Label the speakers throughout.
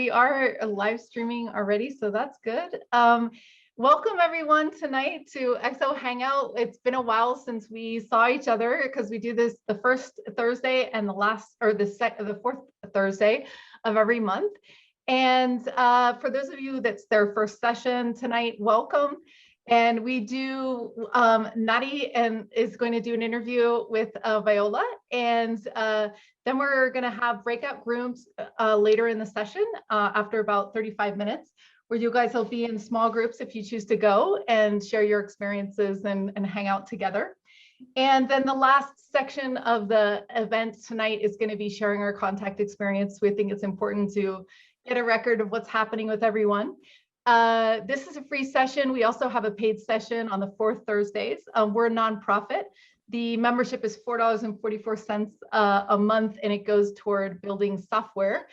Speaker 1: we are live streaming already, so that's good. Welcome everyone tonight to Exo Hangout. It's been a while since we saw each other because we do this the first Thursday and the fourth Thursday of every month. And for those of you that's their first session tonight, welcome. And we do, Nadi is going to do an interview with Viola, and then we're going to have breakout groups later in the session after about 35 minutes, where you guys will be in small groups if you choose to go and share your experiences and hang out together. And then the last section of the event tonight is going to be sharing our contact experience. We think it's important to get a record of what's happening with everyone. This is a free session. We also have a paid session on the fourth Thursdays. We're a nonprofit. The membership is $4.44 a month, and it goes toward building software.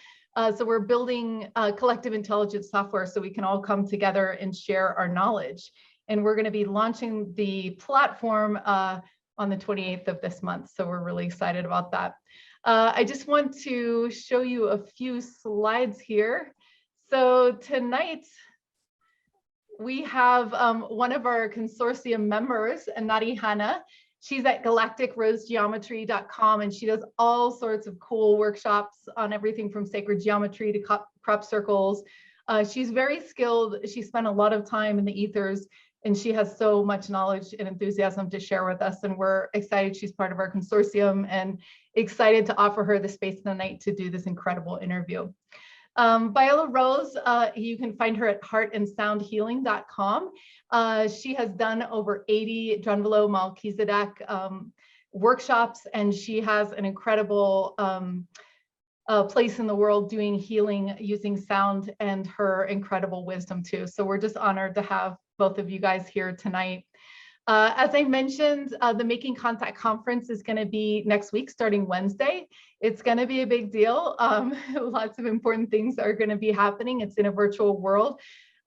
Speaker 1: So we're building collective intelligence software so we can all come together and share our knowledge. And we're going to be launching the platform on the 28th of this month. So we're really excited about that. I just want to show you a few slides here. So tonight, we have one of our consortium members, Nadi Hana. She's at galacticrosegeometry.com, and she does all sorts of cool workshops on everything from sacred geometry to crop circles. She's very skilled. She spent a lot of time in the ethers, and she has so much knowledge and enthusiasm to share with us. And we're excited she's part of our consortium and excited to offer her the space tonight to do this incredible interview. Viola Rose, you can find her at heartandsoundhealing.com. She has done over 80 Drunvalo Melchizedek workshops, and she has an incredible place in the world doing healing using sound and her incredible wisdom too. So we're just honored to have both of you guys here tonight. As I mentioned, the Making Contact Conference is going to be next week, starting Wednesday. It's going to be a big deal. Lots of important things are going to be happening. It's in a virtual world.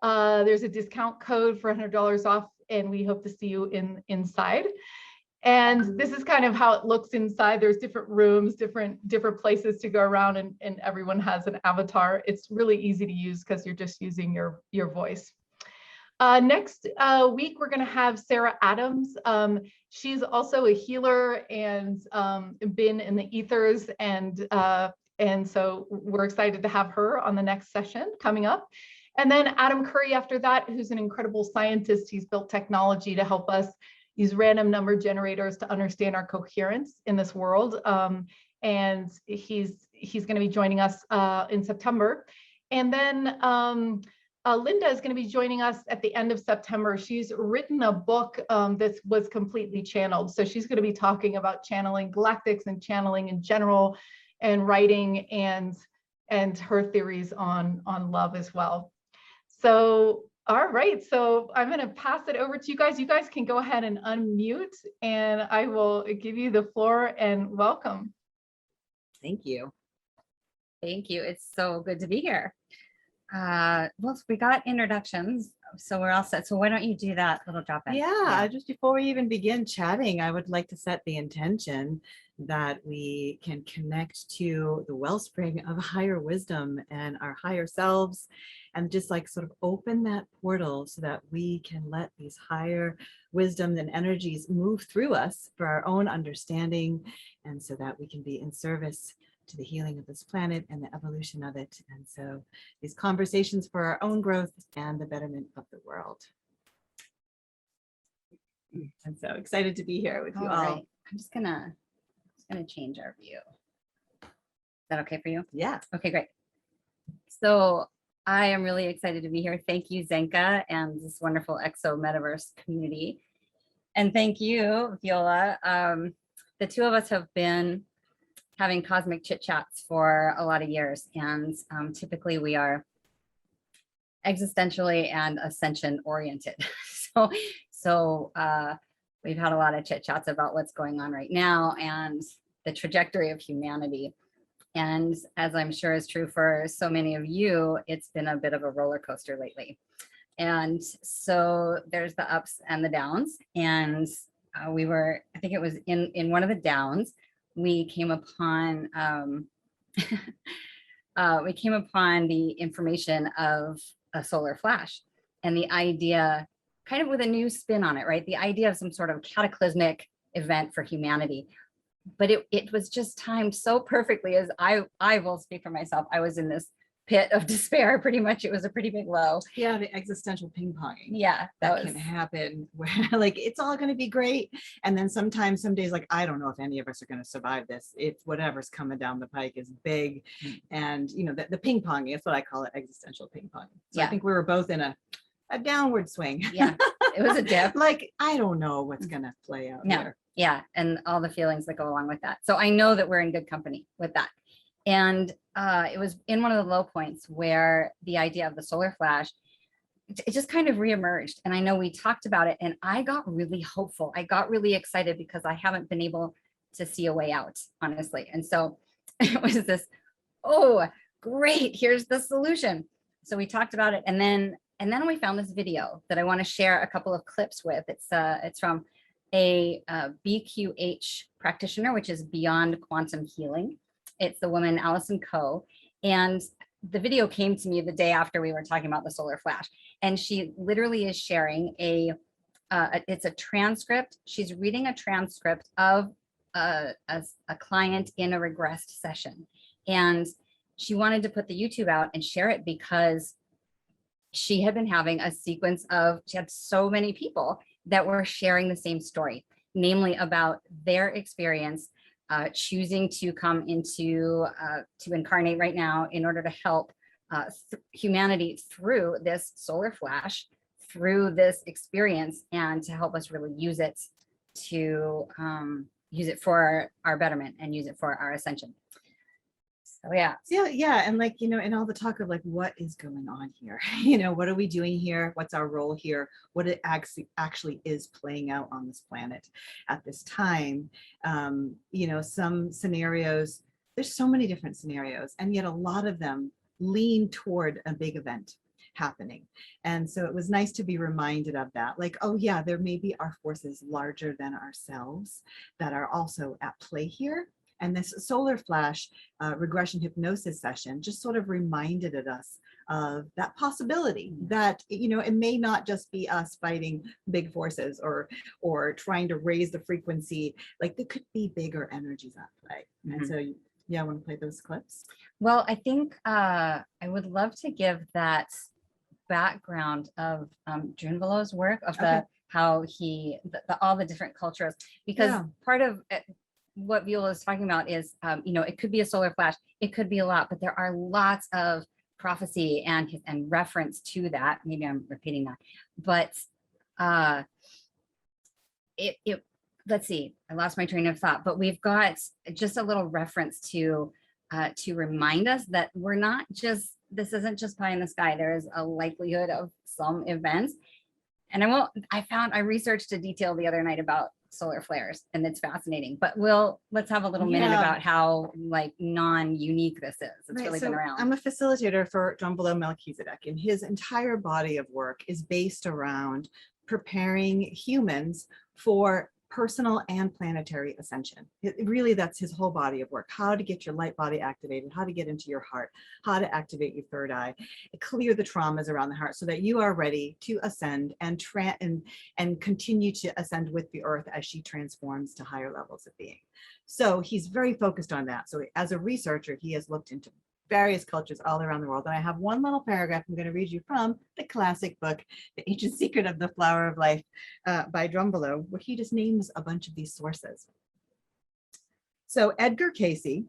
Speaker 1: There's a discount code for $100 off, and we hope to see you inside. And this is kind of how it looks inside. There's different rooms, different places to go around, and everyone has an avatar. It's really easy to use because you're just using your voice. Next week, we're going to have Sarah Adams. She's also a healer and been in the ethers, and so we're excited to have her on the next session coming up. And then Adam Curry after that, who's an incredible scientist. He's built technology to help us use random number generators to understand our coherence in this world. And he's going to be joining us in September. And then Linda is going to be joining us at the end of September. She's written a book that was completely channeled. So she's going to be talking about channeling galactics and channeling in general, and writing and her theories on love as well. So, all right. So I'm going to pass it over to you guys. You guys can go ahead and unmute, and I will give you the floor and welcome.
Speaker 2: Thank you. Thank you. It's so good to be here. Well, we got introductions, so we're all set. So why don't you do that little drop in?
Speaker 3: Yeah, just before we even begin chatting, I would like to set the intention that we can connect to the wellspring of higher wisdom and our higher selves, and just like sort of open that portal so that we can let these higher wisdom and energies move through us for our own understanding, and so that we can be in service to the healing of this planet and the evolution of it. And so these conversations for our own growth and the betterment of the world. I'm so excited to be here with you all.
Speaker 2: Right. I'm just gonna change our view. Is that okay for you?
Speaker 3: Yeah.
Speaker 2: Okay, great. So I am really excited to be here. Thank you, Zenka, and this wonderful Exo Metaverse community. And thank you, Viola. The two of us have been having cosmic chit chats for a lot of years, and typically we are existentially and ascension oriented. So we've had a lot of chit chats about what's going on right now and the trajectory of humanity. And as I'm sure is true for so many of you, it's been a bit of a roller coaster lately. And so there's the ups and the downs. And we were, I think it was in one of the downs, we came upon we came upon the information of a solar flash and the idea, kind of with a new spin on it, right? The idea of some sort of cataclysmic event for humanity. But it was just timed so perfectly, as I will speak for myself. I was in this pit of despair, pretty much. It was a pretty big low.
Speaker 3: Yeah, the existential ping-ponging.
Speaker 2: Yeah,
Speaker 3: that can happen where like it's all going to be great, and then sometimes some days like I don't know if any of us are going to survive this. It's whatever's coming down the pike is big, and you know the ping-ponging, that's what I call it, existential ping-ponging. So I think we were both in a downward swing.
Speaker 2: Yeah, it was a dip.
Speaker 3: Like I don't know what's going to play out here.
Speaker 2: Yeah, and all the feelings that go along with that. So I know that we're in good company with that. And it was in one of the low points where the idea of the solar flash, it just kind of reemerged. And I know we talked about it, and I got really hopeful. I got really excited because I haven't been able to see a way out, honestly. And so it was this, oh, great, here's the solution. So we talked about it, and then we found this video that I want to share a couple of clips with. It's from a BQH practitioner, which is Beyond Quantum Healing. It's the woman Allison Coe, and the video came to me the day after we were talking about the solar flash, and she literally is sharing it's a transcript. She's reading a transcript of a client in a regressed session, and she wanted to put the YouTube out and share it because she had been having a sequence of, she had so many people that were sharing the same story, namely about their experience choosing to come into, to incarnate right now in order to help humanity through this solar flash, through this experience, and to help us really use it to use it for our betterment and use it for our ascension. So
Speaker 3: yeah, and like, you know, and all the talk of like, what is going on here? You know, what are we doing here? What's our role here? What it actually is playing out on this planet at this time. You know, some scenarios, there's so many different scenarios, and yet a lot of them lean toward a big event happening. And so it was nice to be reminded of that. Like, oh yeah, there may be our forces larger than ourselves that are also at play here. And this solar flash regression hypnosis session just sort of reminded us of that possibility that, you know, it may not just be us fighting big forces or trying to raise the frequency. Like there could be bigger energies at play. And so, yeah, I want to play those clips.
Speaker 2: Well, I think I would love to give that background of Drunvalo's work of how he, all the different cultures, because part of what Viola is talking about is, you know, it could be a solar flash, it could be a lot, but there are lots of prophecy and reference to that. Maybe I'm repeating that, but let's see, I lost my train of thought, but we've got just a little reference to remind us that we're not just, this isn't just pie in the sky. There is a likelihood of some events. And I researched a detail the other night about solar flares, and it's fascinating, but let's have a little minute about how like non-unique this is. It's really been around.
Speaker 3: I'm a facilitator for Drunvalo Melchizedek, and his entire body of work is based around preparing humans for personal and planetary ascension. Really, that's his whole body of work. How to get your light body activated, how to get into your heart, how to activate your third eye, clear the traumas around the heart so that you are ready to ascend and continue to ascend with the earth as she transforms to higher levels of being. So he's very focused on that. So as a researcher, he has looked into various cultures all around the world. And I have one little paragraph I'm going to read you from the classic book, The Ancient Secret of the Flower of Life by Drunvalo, where he just names a bunch of these sources. So Edgar Cayce,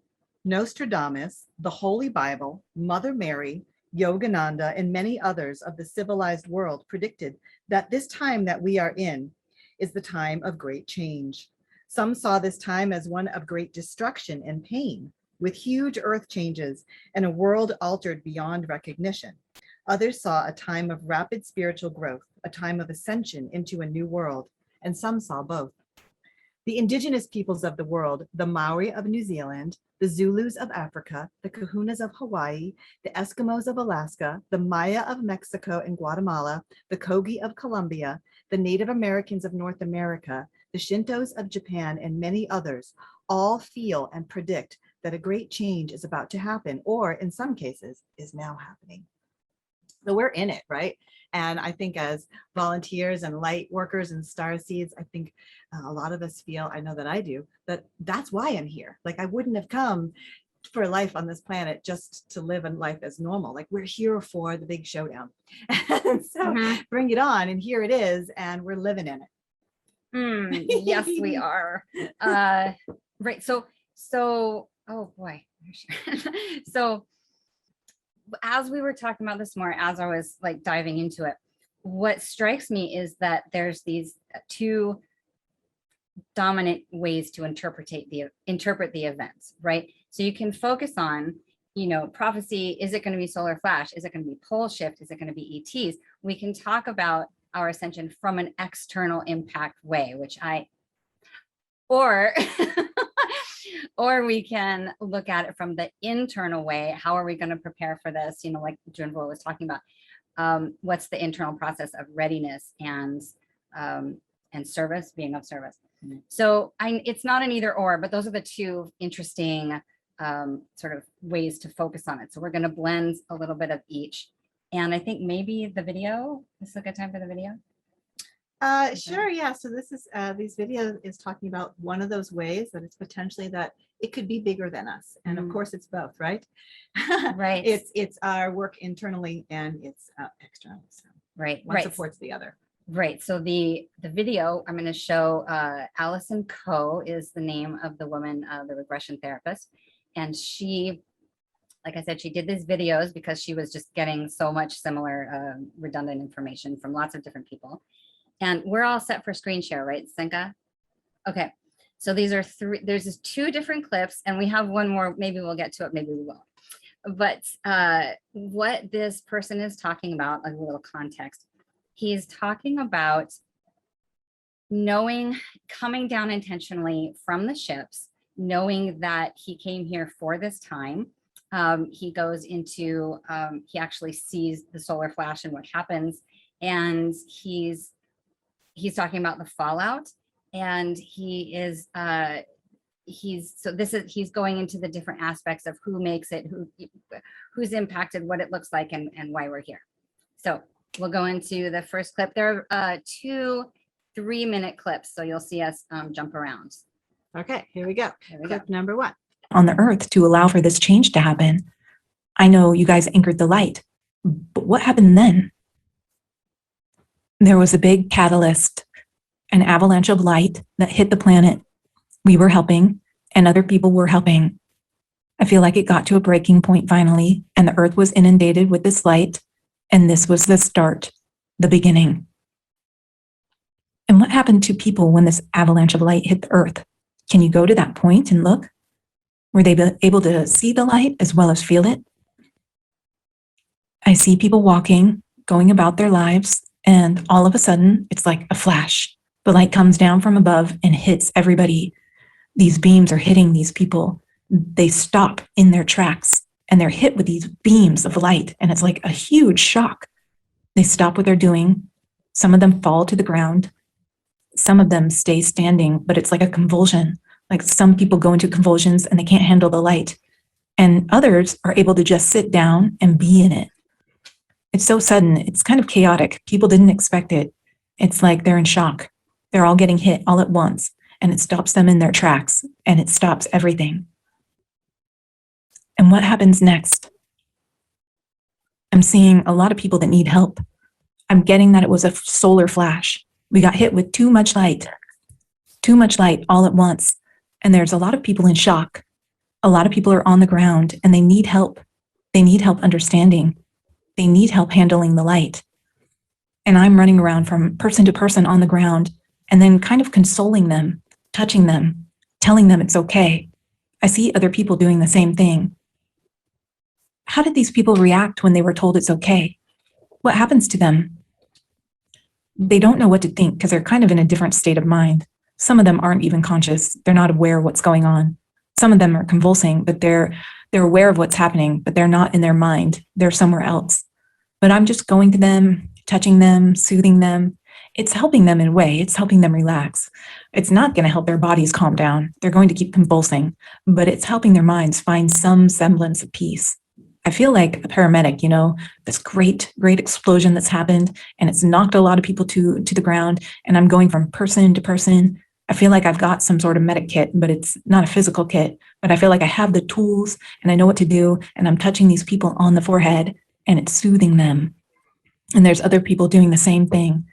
Speaker 3: Nostradamus, the Holy Bible, Mother Mary, Yogananda, and many others of the civilized world predicted that this time that we are in is the time of great change. Some saw this time as one of great destruction and pain, with huge earth changes and a world altered beyond recognition. Others saw a time of rapid spiritual growth, a time of ascension into a new world, and some saw both. The indigenous peoples of the world, the Maori of New Zealand, the Zulus of Africa, the Kahunas of Hawaii, the Eskimos of Alaska, the Maya of Mexico and Guatemala, the Kogi of Colombia, the Native Americans of North America, the Shintos of Japan, and many others, all feel and predict that a great change is about to happen, or in some cases is now happening. So we're in it, right? And I think as volunteers and light workers and star seeds, I think a lot of us feel, I know that I do, that that's why I'm here. Like I wouldn't have come for life on this planet just to live a life as normal. Like we're here for the big showdown. And so bring it on, and here it is, and we're living in it.
Speaker 2: Yes, we are. Right. So, oh boy. So as we were talking about this more, as I was like diving into it, what strikes me is that there's these two dominant ways to interpret the events, right? So you can focus on, prophecy. Is it going to be solar flash? Is it going to be pole shift? Is it going to be ETs? We can talk about our ascension from an external impact way, or we can look at it from the internal way. How are we going to prepare for this? Like Drunvalo was talking about, what's the internal process of readiness and service, being of service. So it's not an either or, but those are the two interesting sort of ways to focus on it. So we're going to blend a little bit of each. And I think maybe the video, this is a good time for the video.
Speaker 3: Sure. Yeah. So this video is talking about one of those ways that it's potentially that it could be bigger than us. And of course it's both, right?
Speaker 2: Right.
Speaker 3: It's our work internally and it's externally. So
Speaker 2: right.
Speaker 3: One supports the other.
Speaker 2: Right. So the video I'm going to show, Allison Coe is the name of the woman, the regression therapist. And she, like I said, she did these videos because she was just getting so much similar redundant information from lots of different people. And we're all set for screen share, right, Senka? Okay. So these are there's just two different clips, and we have one more. Maybe we'll get to it, maybe we won't. But what this person is talking about, a little context, he's talking about coming down intentionally from the ships, knowing that he came here for this time. He goes into, he actually sees the solar flash and what happens. And he's talking about the fallout, and he's going into the different aspects of who makes it, who's impacted, what it looks like, and why we're here. So we'll go into the first clip. There are 2 3-minute clips, so you'll see us jump around.
Speaker 3: Okay, here we go. Clip number 1.
Speaker 4: On the earth to allow for this change to happen. I know you guys anchored the light, but what happened then? There was a big catalyst, an avalanche of light that hit the planet. We were helping, and other people were helping. I feel like it got to a breaking point finally, and the earth was inundated with this light, and this was the start, the beginning. And what happened to people when this avalanche of light hit the earth? Can you go to that point and look? Were they able to see the light as well as feel it? I see people walking, going about their lives, and all of a sudden, it's like a flash. The light comes down from above and hits everybody. These beams are hitting these people. They stop in their tracks, and they're hit with these beams of light, and it's like a huge shock. They stop what they're doing. Some of them fall to the ground. Some of them stay standing, but it's like a convulsion. Like some people go into convulsions and they can't handle the light. And others are able to just sit down and be in it. It's so sudden. It's kind of chaotic. People didn't expect it. It's like they're in shock. They're all getting hit all at once, and it stops them in their tracks, and it stops everything. And what happens next? I'm seeing a lot of people that need help. I'm getting that it was a solar flash. We got hit with too much light all at once. And there's a lot of people in shock. A lot of people are on the ground and they need help. They need help understanding. They need help handling the light. And I'm running around from person to person on the ground and then kind of consoling them, touching them, telling them it's okay. I see other people doing the same thing. How did these people react when they were told it's okay? What happens to them? They don't know what to think because they're kind of in a different state of mind. Some of them aren't even conscious. They're not aware of what's going on. Some of them are convulsing, but they're aware of what's happening, but they're not in their mind. They're somewhere else. But I'm just going to them, touching them, soothing them. it's helping them in a way. It's helping them relax. It's not going to help their bodies calm down. They're going to keep convulsing, but it's helping their minds find some semblance of peace. I feel like a paramedic, you know, this great explosion that's happened, and it's knocked a lot of people to the ground, and I'm going from person to person. I feel like I've got some sort of medic kit, but it's not a physical kit, but I feel like I have the tools and I know what to do, and I'm touching these people on the forehead and it's soothing them. And there's other people doing the same thing.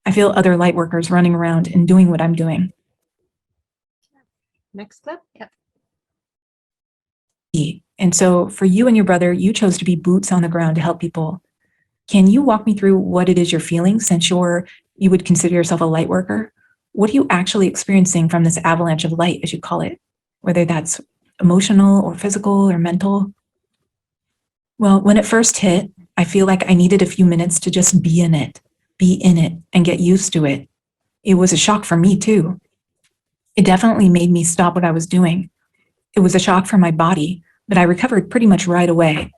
Speaker 4: I feel other light workers running around and doing what I'm doing.
Speaker 3: Next clip.
Speaker 2: Yep.
Speaker 4: And so for you and your brother, you chose to be boots on the ground to help people. Can you walk me through what it is you're feeling, since you would consider yourself a light worker? What are you actually experiencing from this avalanche of light, as you call it, whether that's emotional or physical or mental? Well, when it first hit, I feel like I needed a few minutes to just be in it and get used to it. It was a shock for me too. It definitely made me stop what I was doing. It was a shock for my body, but I recovered pretty much right away.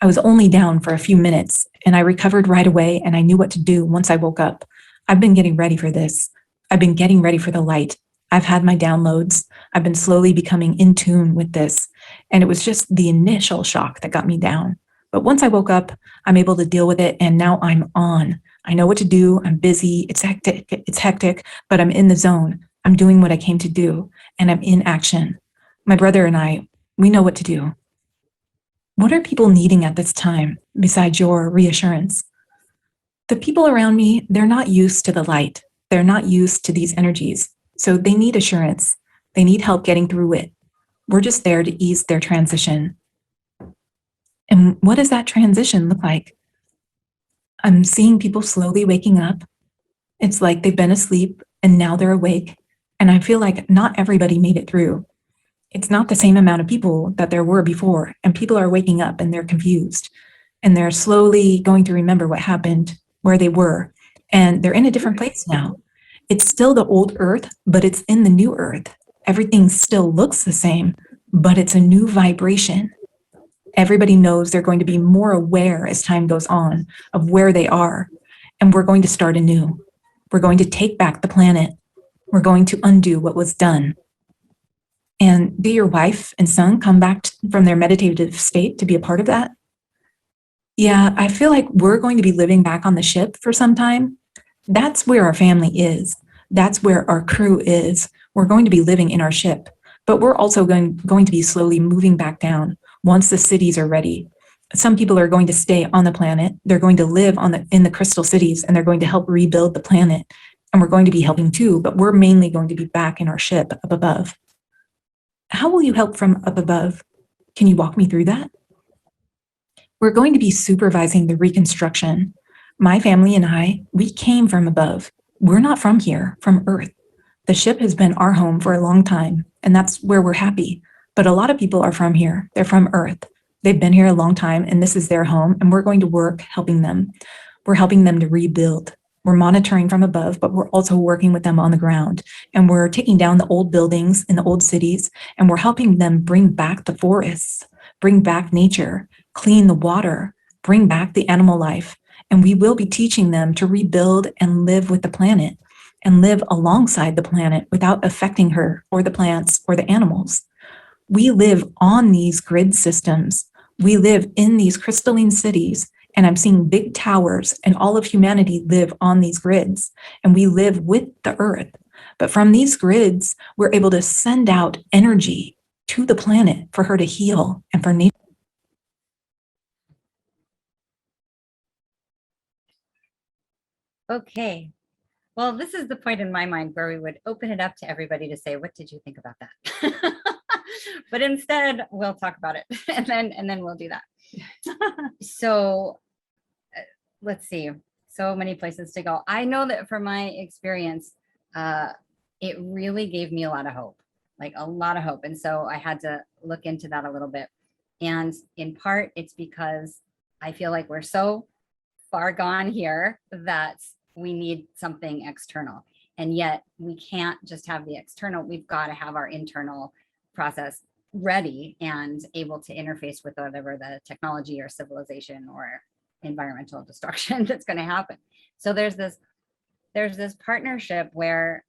Speaker 4: I was only down for a few minutes and I recovered right away, and I knew what to do once I woke up. I've been getting ready for this. I've been getting ready for the light. I've had my downloads. I've been slowly becoming in tune with this. And it was just the initial shock that got me down. But once I woke up, I'm able to deal with it, and now I'm on. I know what to do. I'm busy. It's hectic, but I'm in the zone. I'm doing what I came to do, and I'm in action. My brother and I, we know what to do. What are people needing at this time besides your reassurance? The people around me, they're not used to the light. They're not used to these energies. So they need assurance. They need help getting through it. We're just there to ease their transition. And what does that transition look like? I'm seeing people slowly waking up. It's like they've been asleep and now they're awake. And I feel like not everybody made it through. It's not the same amount of people that there were before, and people are waking up and they're confused. And they're slowly going to remember what happened, where they were, and they're in a different place now. It's still the old earth, but it's in the new earth. Everything still looks the same, but it's a new vibration. Everybody knows they're going to be more aware as time goes on of where they are, and we're going to start anew. We're going to take back the planet. We're going to undo what was done. And do your wife and son come back from their meditative state to be a part of that? Yeah, I feel like we're going to be living back on the ship for some time. That's where our family is. That's where our crew is. We're going to be living in our ship, but we're also going to be slowly moving back down once the cities are ready. Some people are going to stay on the planet. They're going to live in the crystal cities, and they're going to help rebuild the planet. And we're going to be helping too, but we're mainly going to be back in our ship up above. How will you help from up above? Can you walk me through that? We're going to be supervising the reconstruction. My family and I, we came from above. We're not from here, from Earth. The ship has been our home for a long time, and that's where we're happy. But a lot of people are from here. They're from Earth. They've been here a long time, and this is their home, and we're going to work helping them. We're helping them to rebuild. We're monitoring from above, but we're also working with them on the ground. And we're taking down the old buildings in the old cities, and we're helping them bring back the forests, bring back nature, clean the water, bring back the animal life. And we will be teaching them to rebuild and live with the planet and live alongside the planet without affecting her or the plants or the animals. We live on these grid systems. We live in these crystalline cities, and I'm seeing big towers, and all of humanity live on these grids, and we live with the earth. But from these grids, we're able to send out energy to the planet for her to heal and for nature.
Speaker 2: Okay. Well, this is the point in my mind where we would open it up to everybody to say, what did you think about that? But instead, we'll talk about it and then we'll do that. So let's see. So many places to go. I know that from my experience, it really gave me a lot of hope, like a lot of hope. And so I had to look into that a little bit. And in part, it's because I feel like we're so far gone here that we need something external. And yet we can't just have the external. We've got to have our internal process ready and able to interface with whatever the technology or civilization or environmental destruction that's going to happen. So there's this there's this partnership where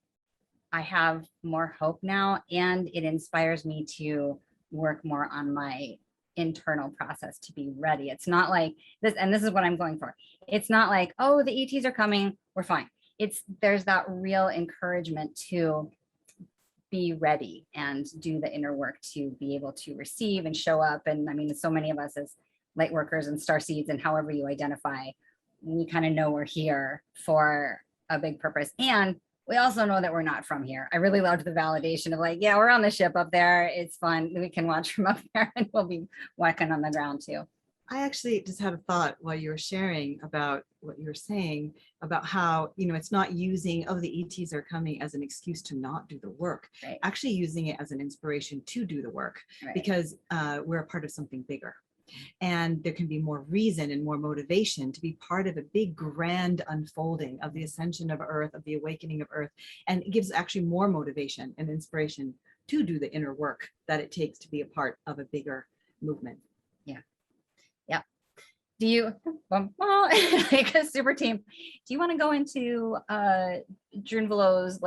Speaker 2: I have more hope now, and it inspires me to work more on my internal process to be ready. It's not like this, and this is what I'm going for. It's not like, oh, the ETs are coming, we're fine. There's that real encouragement to be ready and do the inner work to be able to receive and show up. And I mean, so many of us as light workers and star seeds, and however you identify, we kind of know we're here for a big purpose. And we also know that we're not from here. I really loved the validation of like, yeah, we're on the ship up there. It's fun. We can watch from up there, and we'll be walking on the ground too.
Speaker 3: I actually just had a thought while you were sharing about what you were saying about how, it's not using, oh, the ETs are coming as an excuse to not do the work,
Speaker 2: Right.
Speaker 3: Actually using it as an inspiration to do the work,
Speaker 2: Right.
Speaker 3: because we're a part of something bigger. And there can be more reason and more motivation to be part of a big grand unfolding of the ascension of Earth, of the awakening of Earth. And it gives actually more motivation and inspiration to do the inner work that it takes to be a part of a bigger movement.
Speaker 2: Do you, like a super team, do you want to go into Drunvalo's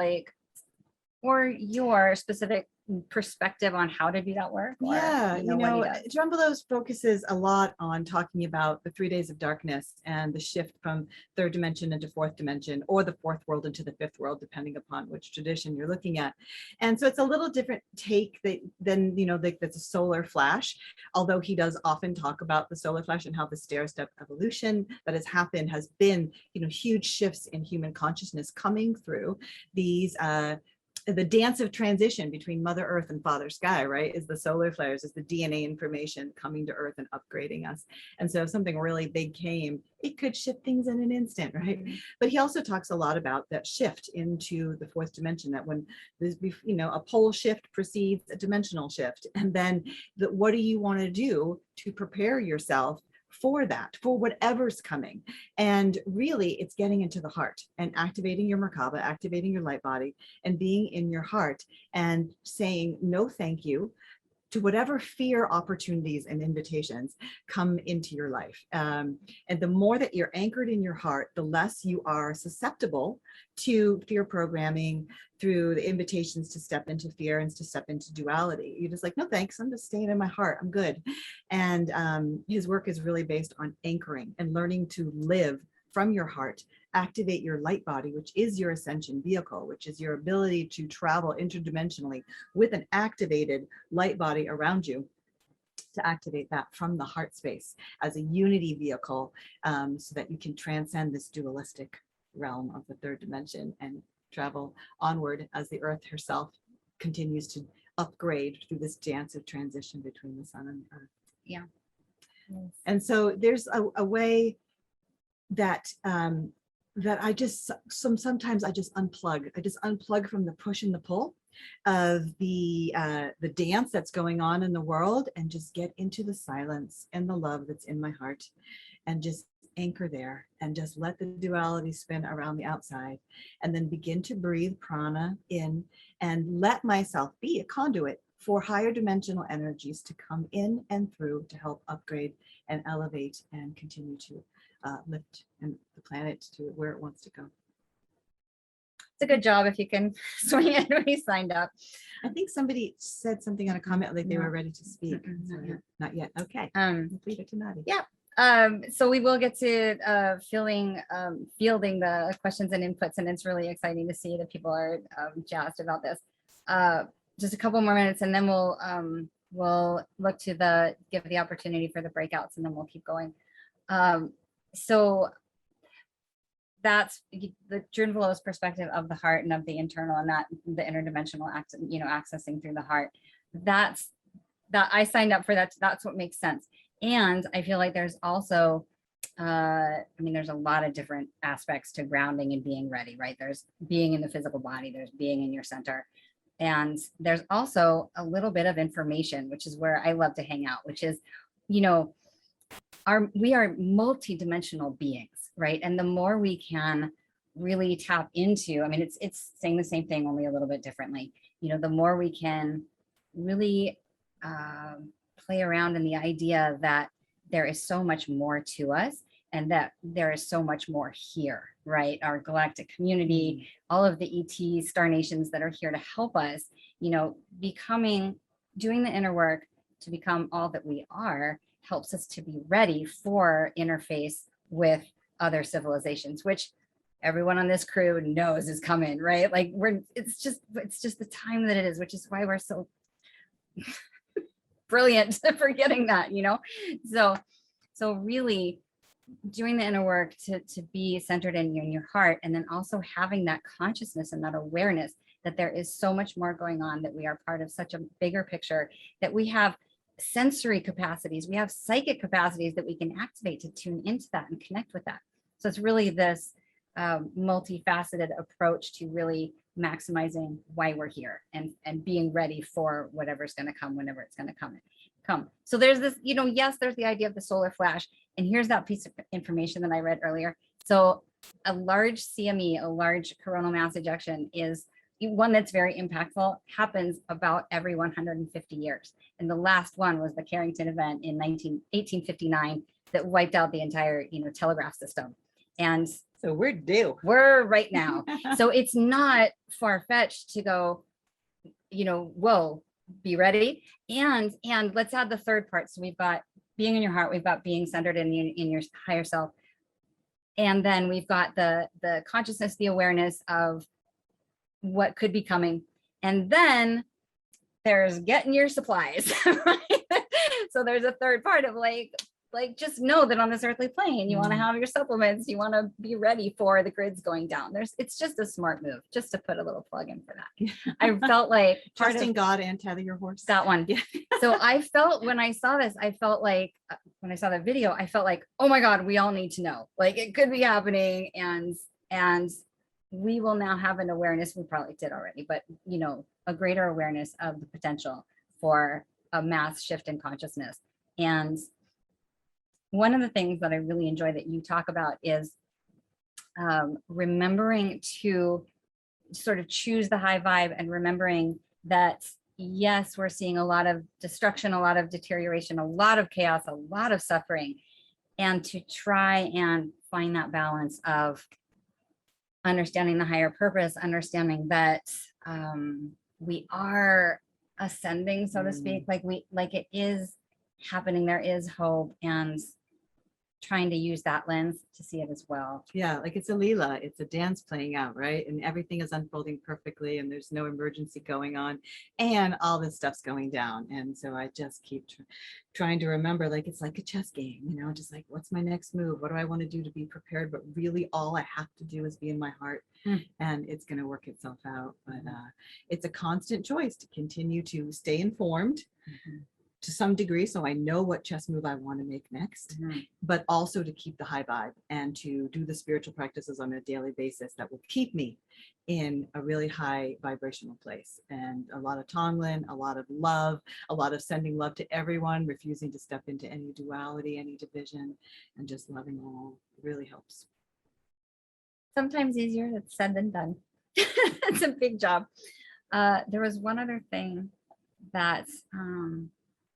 Speaker 2: or your specific perspective on how to do that work? Or,
Speaker 3: Yeah,
Speaker 2: what he does?
Speaker 3: Drunvalo focuses a lot on talking about the 3 days of darkness and the shift from third dimension into fourth dimension, or the fourth world into the fifth world, depending upon which tradition you're looking at. And so it's a little different take than that's a solar flash, although he does often talk about the solar flash and how the stair-step evolution that has happened has been, huge shifts in human consciousness coming through these the dance of transition between Mother Earth and Father Sky, right, is the solar flares, is the DNA information coming to Earth and upgrading us. And so if something really big came, it could shift things in an instant, right? Mm-hmm. But he also talks a lot about that shift into the fourth dimension, that when there's, a pole shift precedes a dimensional shift. And then what do you want to do to prepare yourself for that, for whatever's coming? And really it's getting into the heart and activating your MerKaBa, activating your light body, and being in your heart and saying no thank you to whatever fear opportunities and invitations come into your life. And the more that you're anchored in your heart, the less you are susceptible to fear programming, through the invitations to step into fear and to step into duality. You're just like, no thanks, I'm just staying in my heart, I'm good. And his work is really based on anchoring and learning to live from your heart, activate your light body, which is your ascension vehicle, which is your ability to travel interdimensionally with an activated light body around you, to activate that from the heart space as a unity vehicle, so that you can transcend this dualistic realm of the third dimension and travel onward as the Earth herself continues to upgrade through this dance of transition between the sun and the Earth.
Speaker 2: Yeah.
Speaker 3: And so there's a way that that I just sometimes I just unplug. I just unplug from the push and the pull of the dance that's going on in the world, and just get into the silence and the love that's in my heart, and just anchor there, and just let the duality spin around the outside, and then begin to breathe prana in, and let myself be a conduit for higher dimensional energies to come in and through to help upgrade and elevate and continue to lift and the planet to where it wants to go.
Speaker 2: It's a good job if you can swing it when we signed up.
Speaker 3: I think somebody said something on a comment like they were ready to speak. Not yet. Okay. Leave it to Nadi.
Speaker 2: Yeah. So we will get to fielding the questions and inputs, and it's really exciting to see that people are jazzed about this. Just a couple more minutes, and then we'll look to give the opportunity for the breakouts, and then we'll keep going. So that's the Drunvalo's perspective of the heart and of the internal, and that the interdimensional accessing through the heart. That I signed up for that. That's what makes sense. And I feel like there's also, there's a lot of different aspects to grounding and being ready, right? There's being in the physical body, there's being in your center. And there's also a little bit of information, which is where I love to hang out, which is, we are multidimensional beings, right? And the more we can really tap into, it's saying the same thing, only a little bit differently. The more we can really play around in the idea that there is so much more to us, and that there is so much more here, right? Our galactic community, all of the ET star nations that are here to help us, you know, doing the inner work to become all that we are helps us to be ready for interface with other civilizations, which everyone on this crew knows is coming, right? Like it's just the time that it is, which is why we're so brilliant for getting that, you know? So really doing the inner work to be centered in your heart, and then also having that consciousness and that awareness that there is so much more going on, that we are part of such a bigger picture, that we have sensory capacities, we have psychic capacities that we can activate to tune into that and connect with that. So it's really this multifaceted approach to really maximizing why we're here and being ready for whatever's going to come whenever it's going to come. So there's this, you know, yes, there's the idea of the solar flash, and here's that piece of information that I read earlier. So a large CME, a large coronal mass ejection, is one that's very impactful, happens about every 150 years. And the last one was the Carrington event in 1859 that wiped out the entire, you know, telegraph system. And
Speaker 3: so we're due.
Speaker 2: We're right now. So it's not far-fetched to go, you know, whoa, be ready. And let's add the third part. So we've got being in your heart, we've got being centered in your higher self. And then we've got the consciousness, the awareness of what could be coming. And then there's getting your supplies, right? So there's a third part of like just know that on this earthly plane, you want to have your supplements, you want to be ready for the grids going down. It's just a smart move, just to put a little plug in for that. I felt like
Speaker 3: trusting God and tether your horse.
Speaker 2: That one. Yeah. So I felt when I saw this, I felt like when I saw that video, I felt like, oh my God, we all need to know, like it could be happening. And we will now have an awareness, we probably did already, but you know, a greater awareness of the potential for a mass shift in consciousness. And one of the things that I really enjoy that you talk about is remembering to sort of choose the high vibe, and remembering that, yes, we're seeing a lot of destruction, a lot of deterioration, a lot of chaos, a lot of suffering, and to try and find that balance of understanding the higher purpose, understanding that we are ascending, so to speak, like it is happening, there is hope, and trying to use that lens to see it as well.
Speaker 3: Yeah, like it's a Leela, it's a dance playing out, right? And everything is unfolding perfectly, and there's no emergency going on, and all this stuff's going down. And so I just keep trying to remember, like it's like a chess game, you know, just like, what's my next move? What do I want to do to be prepared? But really all I have to do is be in my heart, and it's going to work itself out. But it's a constant choice to continue to stay informed to some degree, so I know what chess move I want to make next, but also to keep the high vibe and to do the spiritual practices on a daily basis that will keep me in a really high vibrational place. And a lot of Tonglen, a lot of love, a lot of sending love to everyone, refusing to step into any duality, any division, and just loving all really helps.
Speaker 2: Sometimes easier said than done. It's a big job. There was one other thing that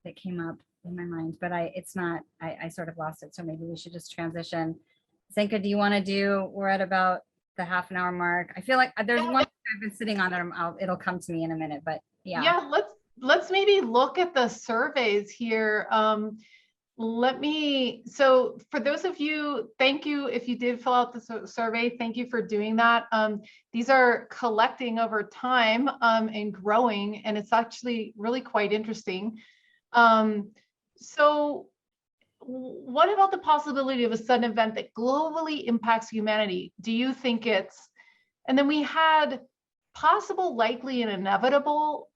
Speaker 2: that came up in my mind, but I sort of lost it. So maybe we should just transition. Zenka, do you want to do, we're at about the half an hour mark. I feel like there's one I've been sitting on that it'll come to me in a minute, but yeah.
Speaker 1: Yeah, let's maybe look at the surveys here. So for those of you, thank you if you did fill out the survey, thank you for doing that. These are collecting over time and growing, and it's actually really quite interesting. So what about the possibility of a sudden event that globally impacts humanity? Do you think and then we had possible, likely, and inevitable,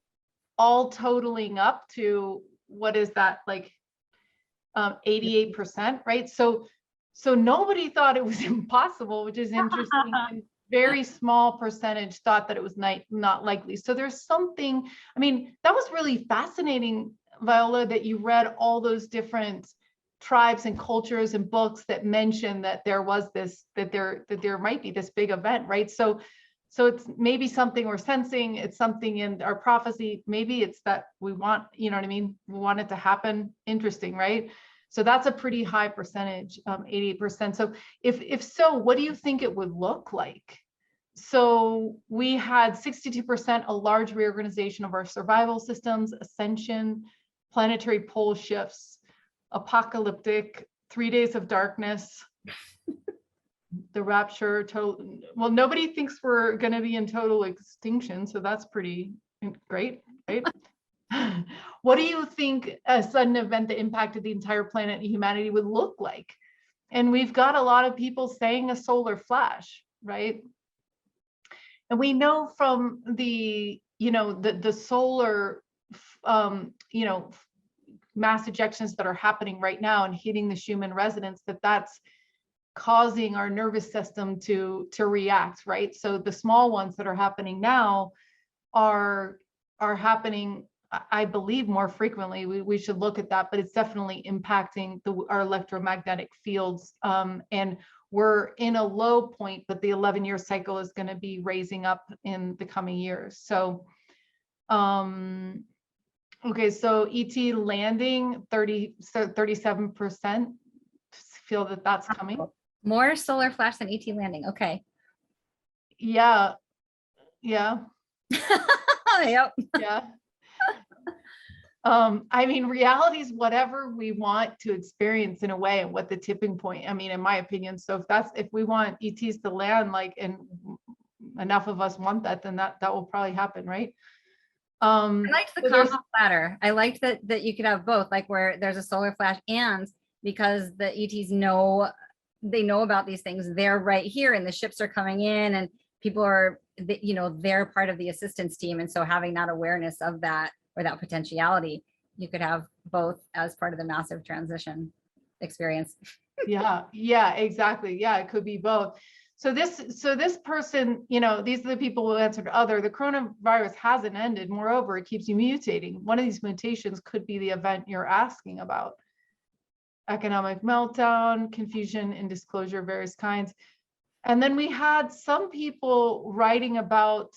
Speaker 1: all totaling up to, what is that, like 88%, right? So nobody thought it was impossible, which is interesting. And very small percentage thought that it was not likely. So there's something, I mean, that was really fascinating, Viola, that you read all those different tribes and cultures and books that mention that there was this, that there might be this big event, right? So it's maybe something we're sensing, it's something in our prophecy, maybe it's that we want, you know what I mean? We want it to happen. Interesting, right? So that's a pretty high percentage, 88%. So if so, what do you think it would look like? So we had 62%, a large reorganization of our survival systems, ascension, planetary pole shifts, apocalyptic, 3 days of darkness, the rapture, total. Well, nobody thinks we're going to be in total extinction, so that's pretty great, right? What do you think a sudden event that impacted the entire planet and humanity would look like? And we've got a lot of people saying a solar flash, right? And we know from the, the solar, mass ejections that are happening right now and hitting the Schumann resonance, that's causing our nervous system to react, right? So the small ones that are happening now are happening, I believe, more frequently. We should look at that, but it's definitely impacting our electromagnetic fields. And we're in a low point, but the 11-year cycle is going to be raising up in the coming years. So, okay, so ET landing, 37% feel that that's coming.
Speaker 2: More solar flash than ET landing. Okay.
Speaker 1: Yeah. Yeah.
Speaker 2: Yep.
Speaker 1: Yeah. I mean, reality is whatever we want to experience in a way, and what the tipping point, I mean, in my opinion. So if we want ETs to land, like, and enough of us want that, then that will probably happen, right?
Speaker 2: I liked the combo platter. I liked that you could have both, like where there's a solar flash, and because the ETs know, they know about these things, they're right here and the ships are coming in and people are, they're part of the assistance team. And so having that awareness of that, or that potentiality, you could have both as part of the massive transition experience.
Speaker 1: Yeah, exactly. Yeah, it could be both. So this person, these are the people who answered other. The coronavirus hasn't ended. Moreover, it keeps you mutating. One of these mutations could be the event you're asking about. Economic meltdown, confusion and disclosure of various kinds. And then we had some people writing about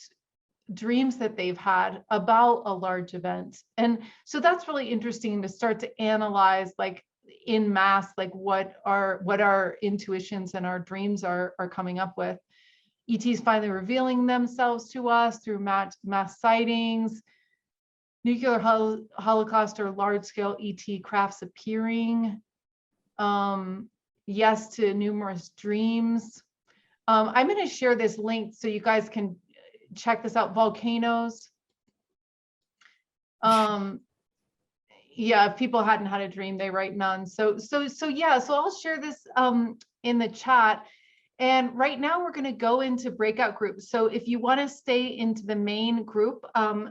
Speaker 1: dreams that they've had about a large event. And so that's really interesting to start to analyze, like in mass, like what our intuitions and our dreams are coming up with. ETs finally revealing themselves to us through mass sightings, nuclear holocaust or large scale ET crafts appearing. Yes to numerous dreams. I'm going to share this link so you guys can check this out. Volcanoes. Yeah, if people hadn't had a dream, they write none. So I'll share this in the chat. And right now we're going to go into breakout groups. So if you want to stay into the main group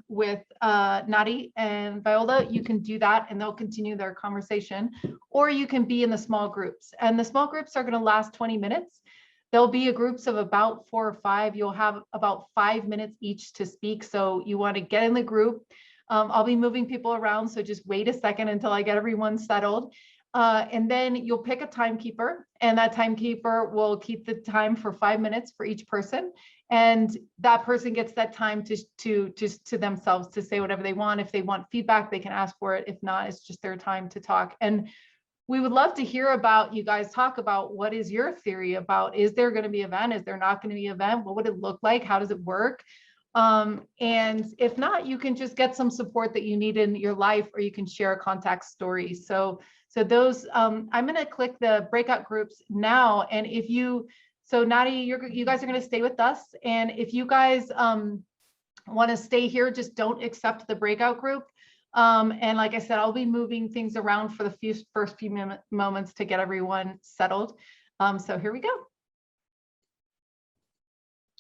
Speaker 1: with Nadi and Viola, you can do that and they'll continue their conversation, or you can be in the small groups. And the small groups are going to last 20 minutes. There'll be groups of about 4 or 5. You'll have about 5 minutes each to speak. So you want to get in the group. I'll be moving people around. So just wait a second until I get everyone settled. And then you'll pick a timekeeper, and that timekeeper will keep the time for 5 minutes for each person. And that person gets that time to just to themselves to say whatever they want. If they want feedback, they can ask for it. If not, it's just their time to talk. And we would love to hear about you guys talk about what is your theory about, is there going to be an event? Is there not going to be an event? What would it look like? How does it work? And if not, you can just get some support that you need in your life, or you can share a contact story. So those, I'm going to click the breakout groups now. And if so Nadi, you guys are going to stay with us. And if you guys want to stay here, just don't accept the breakout group. And like I said, I'll be moving things around for the first few moments to get everyone settled. So here we go.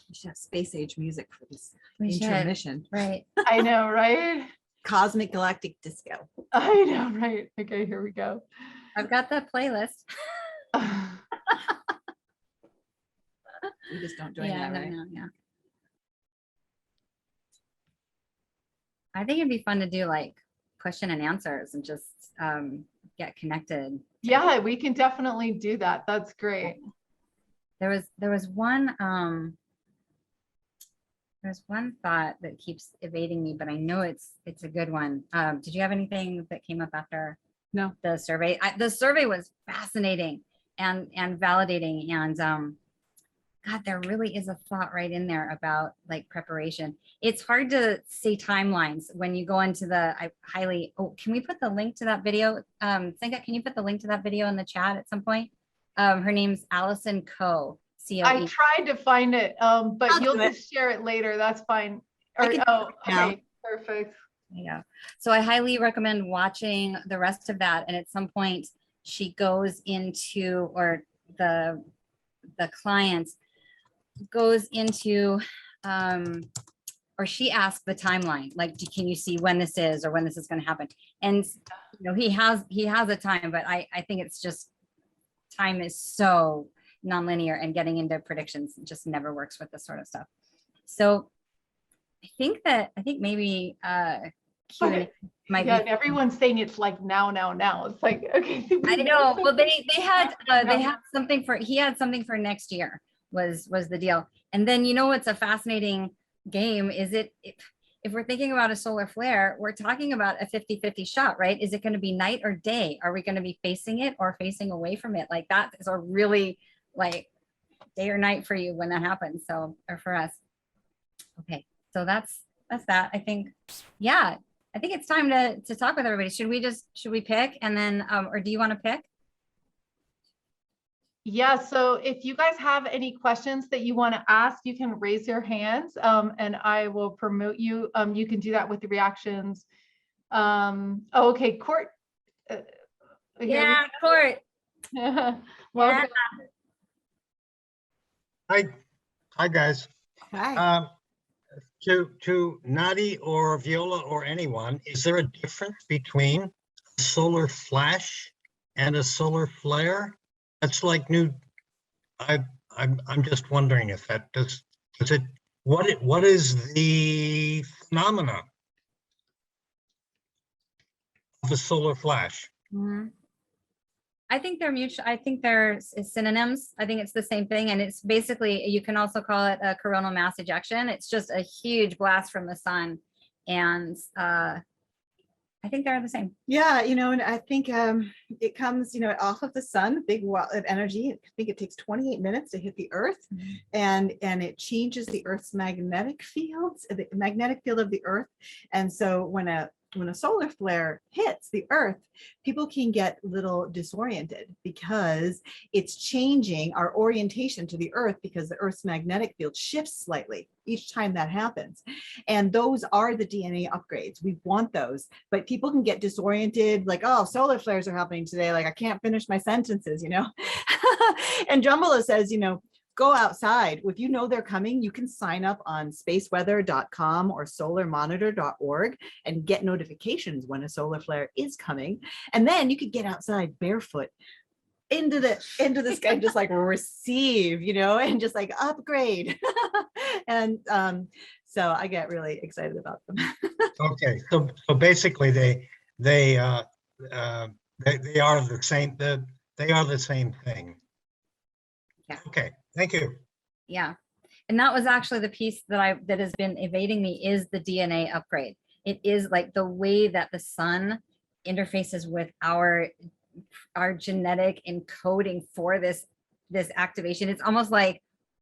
Speaker 3: We should have space age music for this
Speaker 2: We should,
Speaker 3: intermission.
Speaker 2: right?
Speaker 1: I know, right?
Speaker 3: Cosmic galactic disco.
Speaker 1: I know, right? Okay, here we go.
Speaker 2: I've got the playlist.
Speaker 3: We just don't join
Speaker 2: Yeah,
Speaker 3: that, right?
Speaker 2: no, yeah. I think it'd be fun to do like question and answers and just get connected.
Speaker 1: Yeah, we can definitely do that. That's great.
Speaker 2: There was one there's one thought that keeps evading me, but I know it's a good one. Did you have anything that came up after
Speaker 3: No.
Speaker 2: The survey. The survey was fascinating and validating. And God, there really is a thought right in there about like preparation. It's hard to say timelines when you go into I highly, oh, can we put the link to that video? Senka, can you put the link to that video in the chat at some point? Her name's Allison Coe, C-O-E.
Speaker 1: I tried to find it, but
Speaker 3: I'll
Speaker 1: you'll
Speaker 3: do it.
Speaker 1: just share it later. That's fine.
Speaker 3: I
Speaker 1: Or,
Speaker 3: can
Speaker 1: oh,
Speaker 3: do it now.
Speaker 1: okay, perfect.
Speaker 2: Yeah. So I highly recommend watching the rest of that. And at some point she goes into, or the client goes into, or she asks the timeline, like, can you see when this is or when this is going to happen? And, you know, he has a time, but I think it's just, time is so nonlinear, and getting into predictions just never works with this sort of stuff. So I think maybe Q&A might
Speaker 1: Yeah,
Speaker 2: be.
Speaker 1: and everyone's saying it's like now. It's like, okay.
Speaker 2: I know. Well, they had something for, he had something for next year was the deal. And then, you know, what's a fascinating game is if we're thinking about a solar flare, we're talking about a 50-50 shot, right? Is it going to be night or day? Are we going to be facing it or facing away from it? Like that is a really like day or night for you when that happens. So, or for us. Okay. So that's that. I think, yeah, I think it's time to talk with everybody. Should we pick and then, or do you want to pick?
Speaker 1: Yeah, so if you guys have any questions that you want to ask, you can raise your hands, and I will promote you. You can do that with the reactions. Oh, okay, Court.
Speaker 2: Yeah, Court.
Speaker 1: Welcome.
Speaker 5: Hi guys.
Speaker 3: Hi.
Speaker 5: To Nadi or Viola or anyone, is there a difference between a solar flash and a solar flare? That's like new. I'm just wondering if that does it. What is the phenomena of a solar flash?
Speaker 2: Mhm. I think they're mutual. I think they're synonyms. I think it's the same thing. And it's basically, you can also call it a coronal mass ejection. It's just a huge blast from the sun. And I think they're the same.
Speaker 3: Yeah, you know, and I think it comes, you know, off of the sun, big wall of energy. I think it takes 28 minutes to hit the Earth, and it changes the Earth's magnetic fields, the magnetic field of the Earth. And so when a solar flare hits the Earth, people can get a little disoriented because it's changing our orientation to the Earth, because the Earth's magnetic field shifts slightly each time that happens. And those are the DNA upgrades. We want those, but people can get disoriented, like, oh, solar flares are happening today. Like, I can't finish my sentences, you know? And Drunvalo says, you know, go outside. If you know they're coming, you can sign up on spaceweather.com or solarmonitor.org and get notifications when a solar flare is coming. And then you could get outside barefoot into the sky, just like receive, you know, and just like upgrade. And so I get really excited about them.
Speaker 5: Okay, so basically they are the same. They are the same thing.
Speaker 2: Yeah.
Speaker 5: Okay, thank you.
Speaker 2: Yeah. And that was actually the piece that has been evading me, is the DNA upgrade. It is like the way that the sun interfaces with our genetic encoding for this activation. It's almost like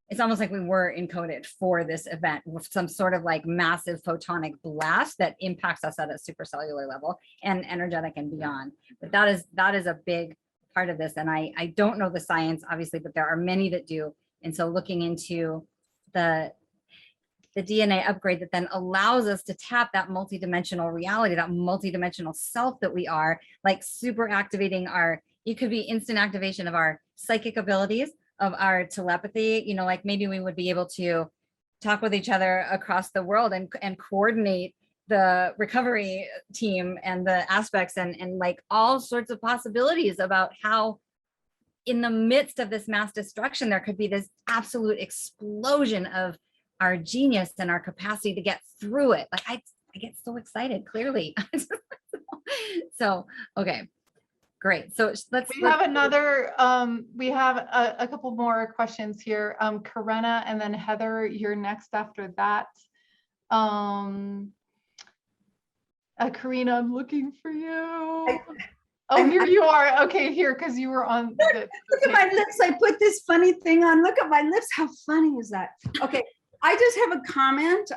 Speaker 2: we were encoded for this event with some sort of like massive photonic blast that impacts us at a supercellular level and energetic and beyond. But that is a big part of this. And I don't know the science, obviously, but there are many that do. And so looking into the DNA upgrade that then allows us to tap that multidimensional reality, that multidimensional self that we are, like super activating it could be instant activation of our psychic abilities, of our telepathy, you know, like maybe we would be able to talk with each other across the world and coordinate the recovery team and the aspects and like all sorts of possibilities about how in the midst of this mass destruction, there could be this absolute explosion of our genius and our capacity to get through it. Like I get so excited, clearly. So, okay, great. So
Speaker 1: We have another, we have a couple more questions here. Karena and then Heather, you're next after that. Karina, I'm looking for you. Oh, here you are. Okay, here, because you were on the.
Speaker 6: Look at my lips. I put this funny thing on. Look at my lips. How funny is that? Okay. I just have a comment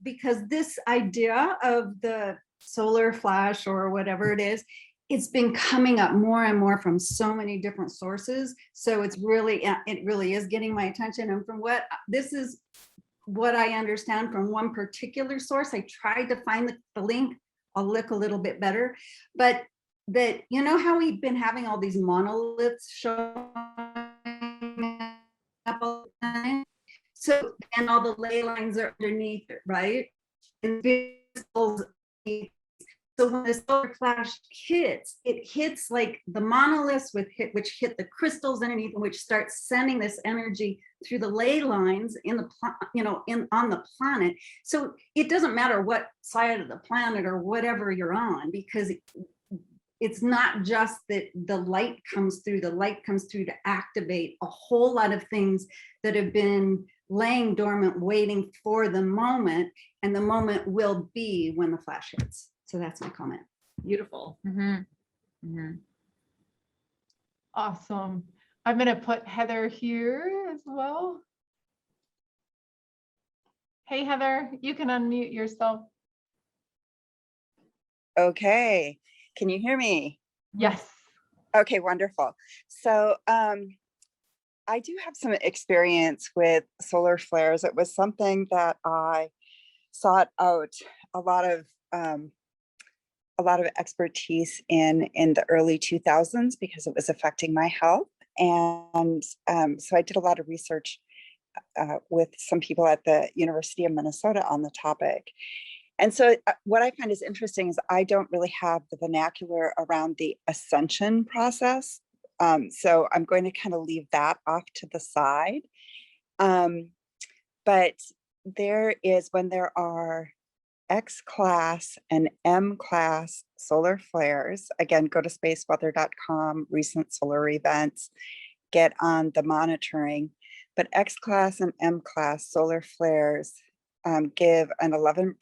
Speaker 6: because this idea of the solar flash or whatever it is, it's been coming up more and more from so many different sources. So it really is getting my attention. And from this is what I understand from one particular source. I tried to find the link. I'll look a little bit better, but that, you know how we've been having all these monoliths showing up all the time? So, and all the ley lines are underneath it, right? And crystals. So when the solar flash hits, it hits like the monoliths which hit the crystals underneath, which starts sending this energy through the ley lines in the on the planet. So it doesn't matter what side of the planet or whatever you're on, because it's not just that the light comes through. The light comes through to activate a whole lot of things that have been laying dormant, waiting for the moment, and the moment will be when the flash hits. So that's my comment.
Speaker 3: Beautiful.
Speaker 1: Awesome. I'm going to put Heather here as well. Hey, Heather, you can unmute yourself.
Speaker 7: Okay, can you hear me?
Speaker 1: Yes.
Speaker 7: Okay, wonderful. So I do have some experience with solar flares. It was something that I sought out a lot of expertise in the early 2000s because it was affecting my health. And so I did a lot of research with some people at the University of Minnesota on the topic. And so what I find is interesting is I don't really have the vernacular around the ascension process. So I'm going to kind of leave that off to the side. But there is, when there are X class and M class solar flares, again, go to spaceweather.com, recent solar events, get on the monitoring. But X class and M class solar flares give an 11%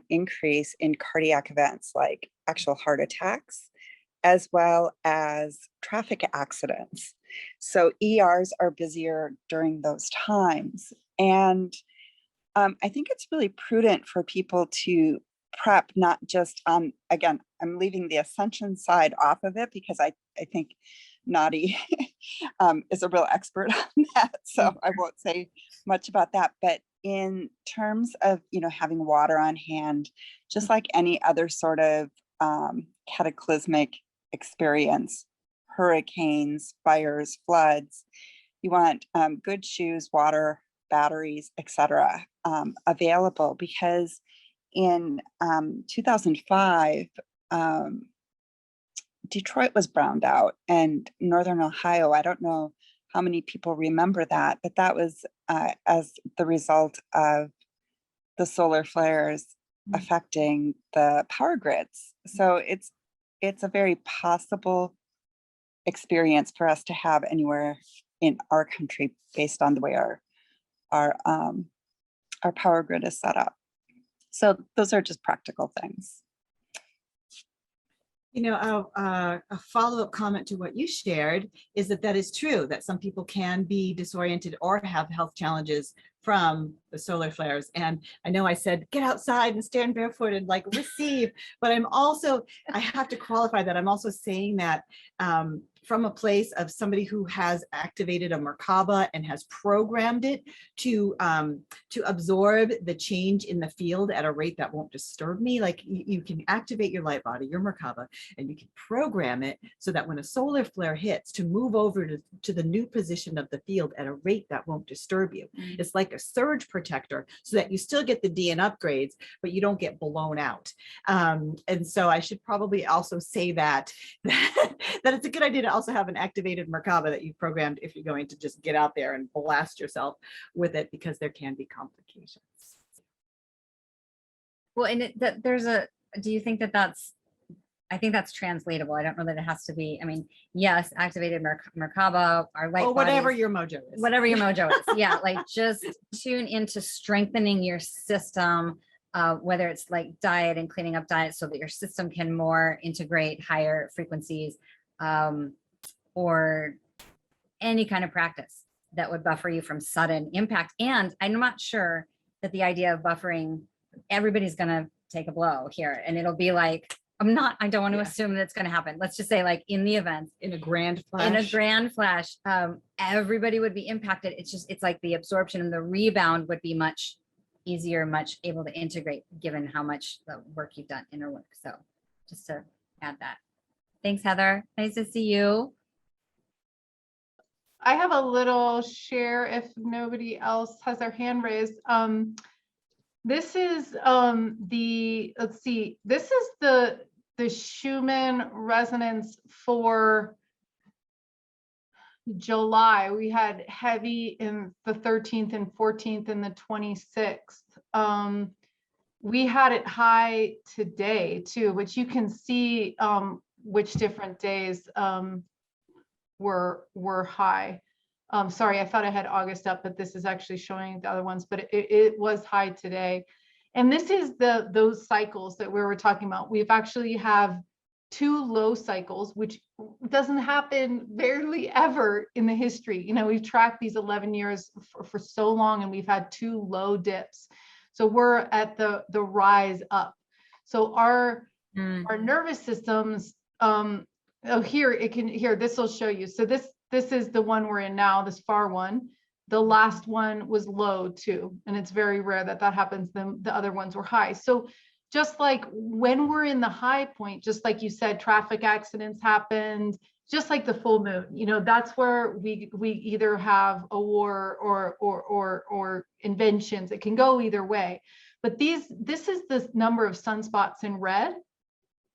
Speaker 7: increase in cardiac events like actual heart attacks, as well as traffic accidents. So ERs are busier during those times. And I think it's really prudent for people to prep, not just on, again, I'm leaving the ascension side off of it because I think Nadi is a real expert on that. So I won't say much about that. But in terms of, having water on hand, just like any other sort of cataclysmic experience, hurricanes, fires, floods, you want good shoes, water, batteries, etc. Available, because in 2005, Detroit was browned out, and Northern Ohio, I don't know how many people remember that, but that was as the result of the solar flares affecting the power grids. So it's a very possible experience for us to have anywhere in our country based on the way our power grid is set up. So those are just practical things.
Speaker 3: A follow-up comment to what you shared is that is true, that some people can be disoriented or have health challenges from the solar flares. And I know I said, get outside and stand barefoot and like receive, but I have to qualify that. I'm also saying that from a place of somebody who has activated a MerKaBa and has programmed it to absorb the change in the field at a rate that won't disturb me. Like you can activate your Lightbody, your MerKaBa, and you can program it so that when a solar flare hits, to move over to the new position of the field at a rate that won't disturb you. It's like a surge protector so that you still get the DN upgrades, but you don't get blown out. And so I should probably also say that it's a good idea to also have an activated MerKaBa that you've programmed if you're going to just get out there and blast yourself with it, because there can be complications.
Speaker 2: Well, and do you think I think that's translatable. I don't know that it has to be, yes, activated MerKaBa, our light
Speaker 3: Or whatever
Speaker 2: bodies,
Speaker 3: your mojo is.
Speaker 2: whatever your mojo is. Yeah, like just tune into strengthening your system whether it's like diet and cleaning up diet so that your system can more integrate higher frequencies, or any kind of practice that would buffer you from sudden impact. And I'm not sure that the idea of buffering, everybody's going to take a blow here, and it'll be like, I don't want to assume that it's going to happen. Let's just say, like, in the event,
Speaker 3: In a grand flash.
Speaker 2: everybody would be impacted. It's like the absorption and the rebound would be much easier, much able to integrate, given how much the work you've done, inner work. So just to add that. Thanks, Heather. Nice to see you.
Speaker 1: I have a little share if nobody else has their hand raised. This is this is the Schumann Resonance for July. We had heavy in the 13th and 14th and the 26th. We had it high today too, which you can see which different days were high. Sorry, I thought I had August up, but this is actually showing the other ones, but it was high today. And this is those cycles that we were talking about. We've actually have 2 low cycles, which doesn't happen barely ever in the history. You know, we've tracked these 11 years for so long, and we've had 2 low dips. So we're at the rise up. So our nervous systems, this will show you. So this is the one we're in now, this far one. The last one was low too, and it's very rare that happens. The other ones were high. So just like when we're in the high point, just like you said, traffic accidents happened, just like the full moon, you know, that's where we either have a war or inventions. It can go either way. But this is the number of sunspots in red.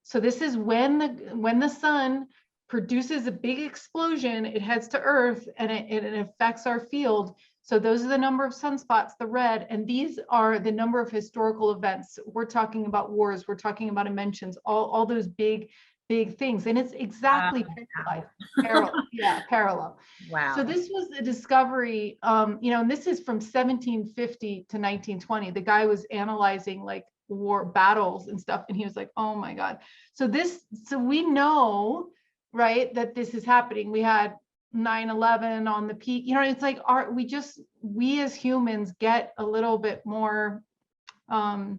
Speaker 1: So this is when the sun produces a big explosion, it heads to Earth, and it affects our field. So those are the number of sunspots, the red, and these are the number of historical events. We're talking about wars, we're talking about inventions, all those big things. And it's exactly parallel.
Speaker 2: Wow.
Speaker 1: So this was the discovery, you know, and this is from 1750 to 1920. The guy was analyzing like war battles and stuff, and he was like, oh my God. So we know, right, that this is happening. We had 9/11 on the peak, you know, it's like we as humans get a little bit more altered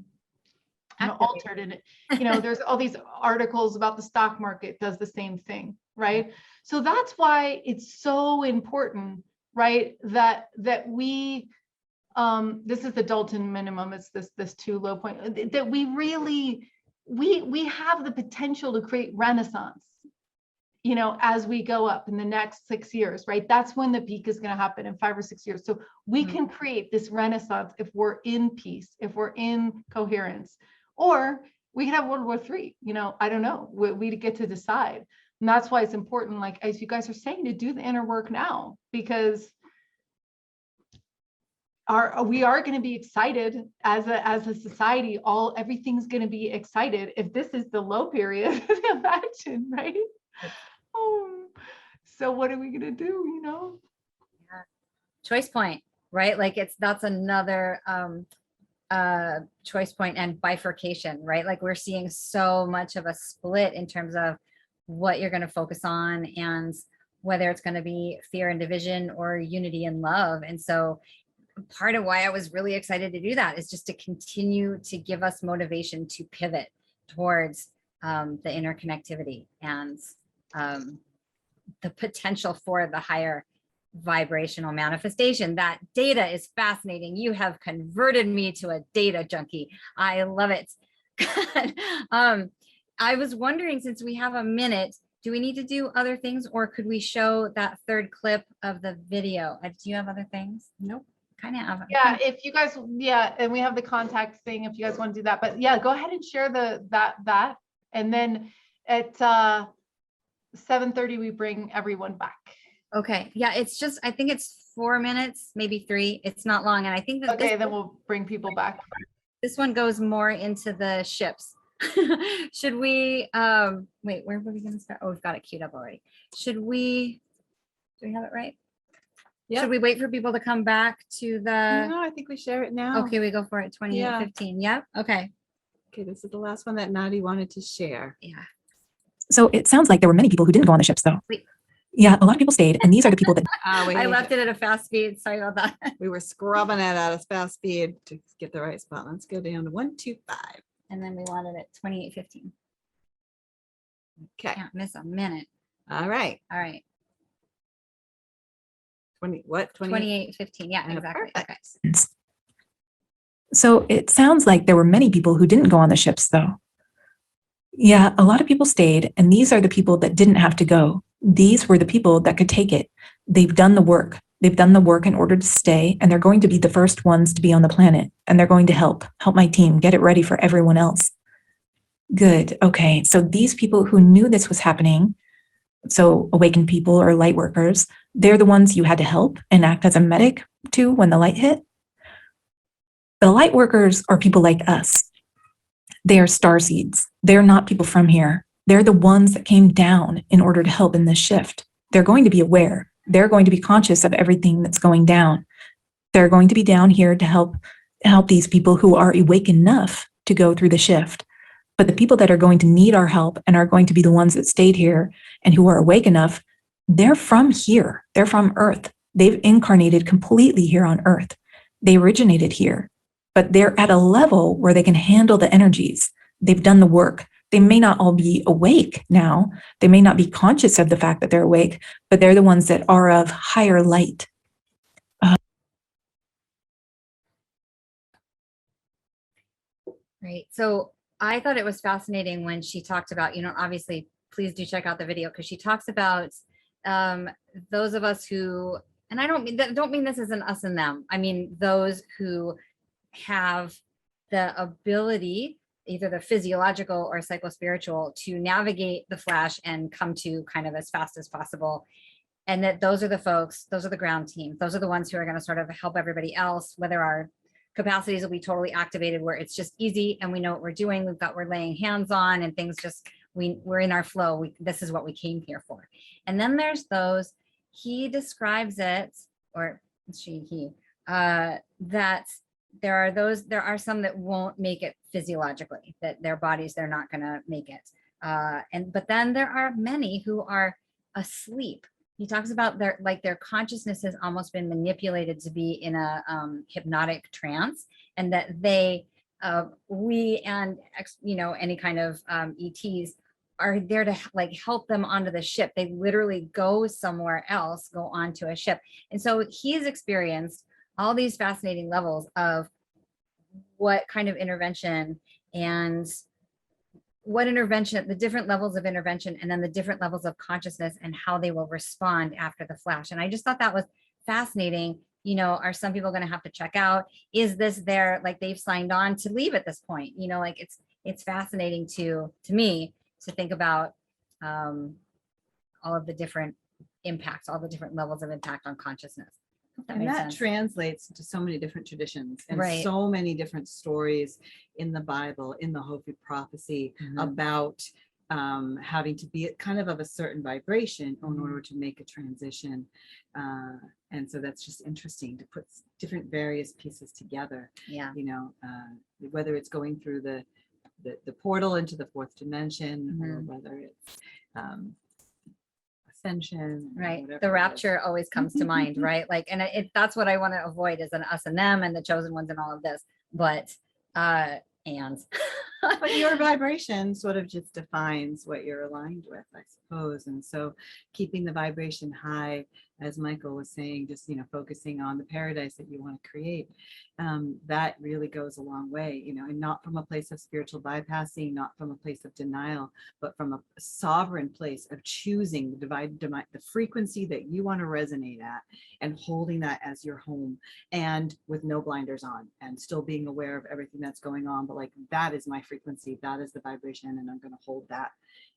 Speaker 1: in it. You know, there's all these articles about the stock market does the same thing, right? So that's why it's so important, right, that we this is the Dalton minimum, it's this 2 low point, that we really we have the potential to create renaissance, you know, as we go up in the next 6 years, right? That's when the peak is going to happen, in 5 or 6 years. So we can create this renaissance if we're in peace, if we're in coherence, or we could have World War III, you know, I don't know, we get to decide. And that's why it's important, like, as you guys are saying, to do the inner work now, because we are going to be excited as a society, everything's going to be excited. If this is the low period, imagine, right? Oh, so what are we gonna do, you know?
Speaker 2: Yeah. Choice point, right? Like that's another choice point and bifurcation, right? Like we're seeing so much of a split in terms of what you're going to focus on, and whether it's going to be fear and division or unity and love. And so part of why I was really excited to do that is just to continue to give us motivation to pivot towards the interconnectivity and the potential for the higher vibrational manifestation. That data is fascinating. You have converted me to a data junkie. I love it. I was wondering, since we have a minute, do we need to do other things, or could we show that 3rd clip of the video? Do you have other things? Nope. Kind of have.
Speaker 1: Yeah, if you guys, and we have the contact thing if you guys want to do that. But yeah, go ahead and share that, and then at 7:30 we bring everyone back.
Speaker 2: Okay. Yeah, it's just, I think it's 4 minutes, maybe 3. It's not long, and I think that
Speaker 1: then we'll bring people back.
Speaker 2: This one goes more into the ships. Should we wait, where were we going to start? Oh, we've got it queued up already. Do we have it right?
Speaker 3: Yep.
Speaker 2: Should we wait for people to come back to the,
Speaker 3: No, I think we share it now.
Speaker 2: okay, we go for it, 28:15. Yep, okay.
Speaker 3: Okay, this is the last one that Nadi wanted to share.
Speaker 2: Yeah.
Speaker 4: So it sounds like there were many people who didn't go on the ships, though.
Speaker 2: Wait.
Speaker 4: Yeah, a lot of people stayed, and these are the people that
Speaker 2: I left it at a fast speed. Sorry about that.
Speaker 3: We were scrubbing it at a fast speed to get the right spot. Let's go down to 125.
Speaker 2: And then we wanted it 28:15.
Speaker 3: Okay.
Speaker 2: Can't miss a minute.
Speaker 3: All right.
Speaker 2: All right.
Speaker 3: 20, what?
Speaker 2: 28:15. Yeah,
Speaker 3: Yeah,
Speaker 2: exactly.
Speaker 3: perfect.
Speaker 2: Okay.
Speaker 4: So it sounds like there were many people who didn't go on the ships, though. Yeah, a lot of people stayed, and these are the people that didn't have to go. These were the people that could take it. They've done the work. They've done the work in order to stay, and they're going to be the first ones to be on the planet, and they're going to help my team get it ready for everyone else. Good. Okay. So these people who knew this was happening, so awakened people or light workers, they're the ones you had to help and act as a medic to when the light hit. The light workers are people like us. They are starseeds. They're not people from here. They're the ones that came down in order to help in this shift. They're going to be aware. They're going to be conscious of everything that's going down. They're going to be down here to help these people who are awake enough to go through the shift. But the people that are going to need our help and are going to be the ones that stayed here and who are awake enough, they're from here. They're from Earth. They've incarnated completely here on Earth. They originated here, but they're at a level where they can handle the energies. They've done the work. They may not all be awake now. They may not be conscious of the fact that they're awake, but they're the ones that are of higher light.
Speaker 2: Right. So I thought it was fascinating when she talked about, obviously, please do check out the video, because she talks about those of us who, and I don't mean this as an us and them. I mean those who have the ability, either the physiological or psychospiritual, to navigate the flash and come to kind of as fast as possible. And that those are the folks, those are the ground team. Those are the ones who are going to sort of help everybody else, whether our capacities will be totally activated where it's just easy and we know what we're doing. We're laying hands on and things just, we're in our flow. This is what we came here for. And then there's those, he describes it, or he, that there are some that won't make it physiologically, that their bodies, they're not going to make it. But then there are many who are asleep. He talks about their consciousness has almost been manipulated to be in a hypnotic trance, and that we and any kind of ETs are there to help them onto the ship. They literally go somewhere else, go onto a ship. And so he's experienced all these fascinating levels of what kind of intervention and the different levels of intervention, and then the different levels of consciousness and how they will respond after the flash. And I just thought that was fascinating. Are some people going to have to check out? Is this they've signed on to leave at this point? It's fascinating to me to think about all of the different impacts, all the different levels of impact on consciousness.
Speaker 3: And that translates into so many different traditions and
Speaker 2: Right.
Speaker 3: so many different stories in the Bible, in the Hopi prophecy, about having to be kind of a certain vibration in order to make a transition. And so that's just interesting to put different various pieces together.
Speaker 2: Yeah.
Speaker 3: Whether it's going through the portal into the fourth dimension, or whether it's Ascension,
Speaker 2: Right.
Speaker 3: whatever
Speaker 2: The
Speaker 3: it is.
Speaker 2: rapture always comes to mind, right? And that's what I want to avoid, is an us and them and the chosen ones and all of this. But
Speaker 3: But your vibration sort of just defines what you're aligned with, I suppose. And so keeping the vibration high, as Michael was saying, just, focusing on the paradise that you want to create, that really goes a long way, and not from a place of spiritual bypassing, not from a place of denial, but from a sovereign place of choosing the frequency that you want to resonate at, and holding that as your home, and with no blinders on, and still being aware of everything that's going on. But that is my frequency, that is the vibration, and I'm going to hold that.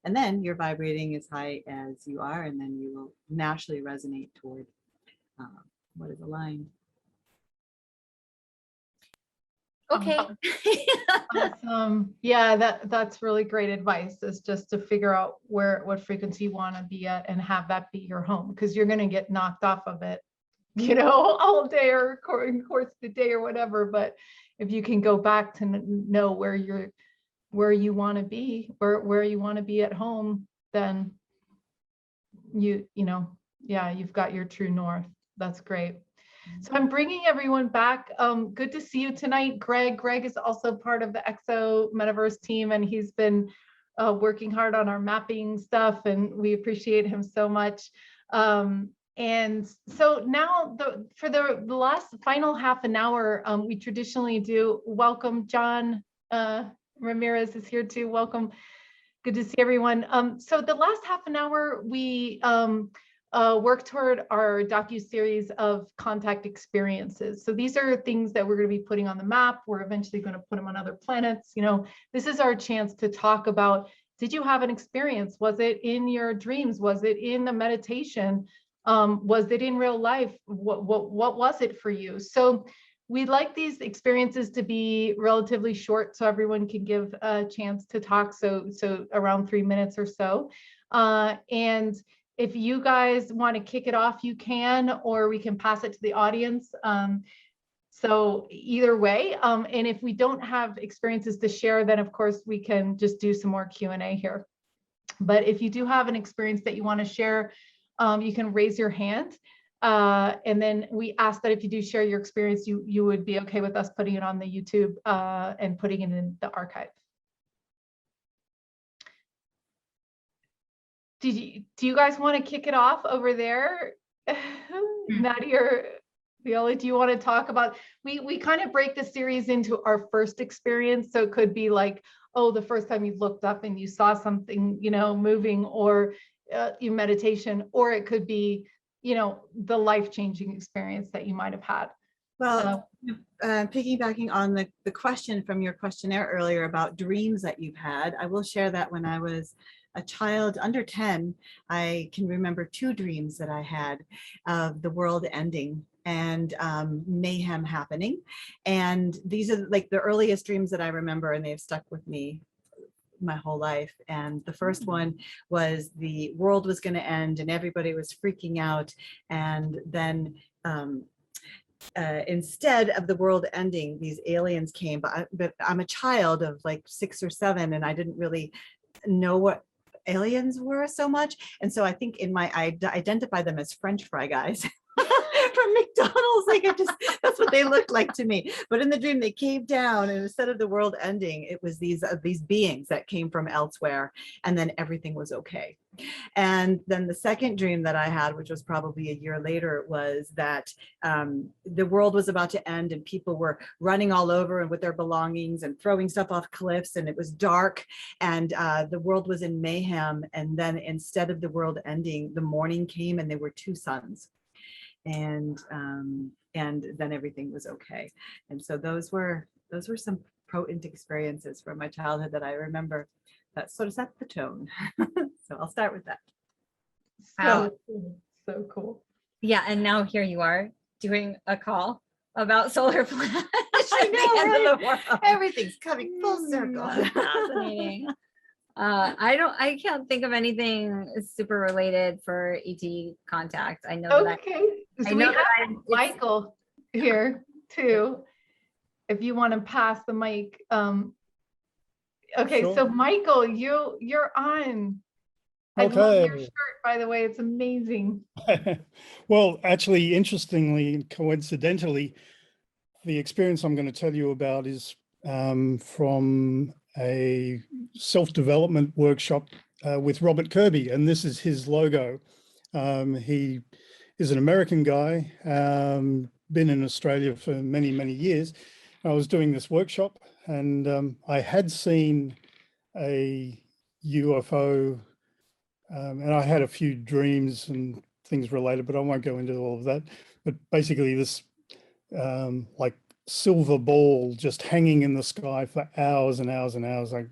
Speaker 3: And then you're vibrating as high as you are, and then you will naturally resonate toward what is aligned.
Speaker 2: okay.
Speaker 1: Awesome. Yeah, that's really great advice, is just to figure out what frequency you want to be at and have that be your home, because you're going to get knocked off of it all day or in the course of the day or whatever. But if you can go back to know where you want to be, where you want to be at home, then you've got your true north. That's great. So I'm bringing everyone back. Good to see you tonight, Greg. Greg is also part of the Exo Metaverse team, and he's been working hard on our mapping stuff, and we appreciate him so much. And so now for the last final half an hour, we traditionally do welcome John Ramirez is here too. Welcome. Good to see everyone. So the last half an hour, we work toward our docu-series of contact experiences. So these are things that we're going to be putting on the map. We're eventually going to put them on other planets. This is our chance to talk about, did you have an experience? Was it in your dreams? Was it in the meditation? Was it in real life? What was it for you? So we'd like these experiences to be relatively short so everyone can give a chance to talk. So around 3 minutes or so. And if you guys want to kick it off, you can, or we can pass it to the audience. So either way, and if we don't have experiences to share, then of course we can just do some more Q&A here. But if you do have an experience that you want to share, you can raise your hand. And then we ask that if you do share your experience, you would be okay with us putting it on the YouTube and putting it in the archive. Do you guys want to kick it off over there? Nadi or Viola, do you want to talk about, we kind of break the series into our first experience. So it could be like, oh, the first time you looked up and you saw something, moving, or your meditation, or it could be, the life-changing experience that you might have had.
Speaker 3: Well, piggybacking on the question from your questionnaire earlier about dreams that you've had, I will share that when I was a child under 10, I can remember 2 dreams that I had of the world ending and mayhem happening. And these are like the earliest dreams that I remember, and they've stuck with me my whole life. And the first one was the world was going to end and everybody was freaking out. And then instead of the world ending, these aliens came, but I'm a child of like 6 or 7, and I didn't really know what aliens were so much. And so I think I identify them as French fry guys from McDonald's. Like that's what they looked like to me. But in the dream, they came down, and instead of the world ending, it was these beings that came from elsewhere, and then everything was okay. And then the second dream that I had, which was probably a year later, was that the world was about to end and people were running all over and with their belongings and throwing stuff off cliffs, and it was dark, and the world was in mayhem. And then instead of the world ending, the morning came and there were 2 suns. And then everything was okay. And so those were some potent experiences from my childhood that I remember that sort of set the tone. So I'll start with that.
Speaker 1: So cool.
Speaker 2: Yeah, and now here you are doing a call about solar flash.
Speaker 3: I know, right? Everything's coming full circle.
Speaker 2: Fascinating. I can't think of anything super related for ET contact. I know that
Speaker 1: So we have Michael here too, if you want to pass the mic. Okay, sure. So Michael, you're on. I love your shirt, by the way. It's amazing.
Speaker 8: Well, actually, interestingly and coincidentally, the experience I'm going to tell you about is from a self-development workshop with Robert Kirby, and this is his logo. He is an American guy, been in Australia for many, many years. I was doing this workshop, and I had seen a UFO, and I had a few dreams and things related, but I won't go into all of that. But basically this like silver ball just hanging in the sky for hours and hours and hours. I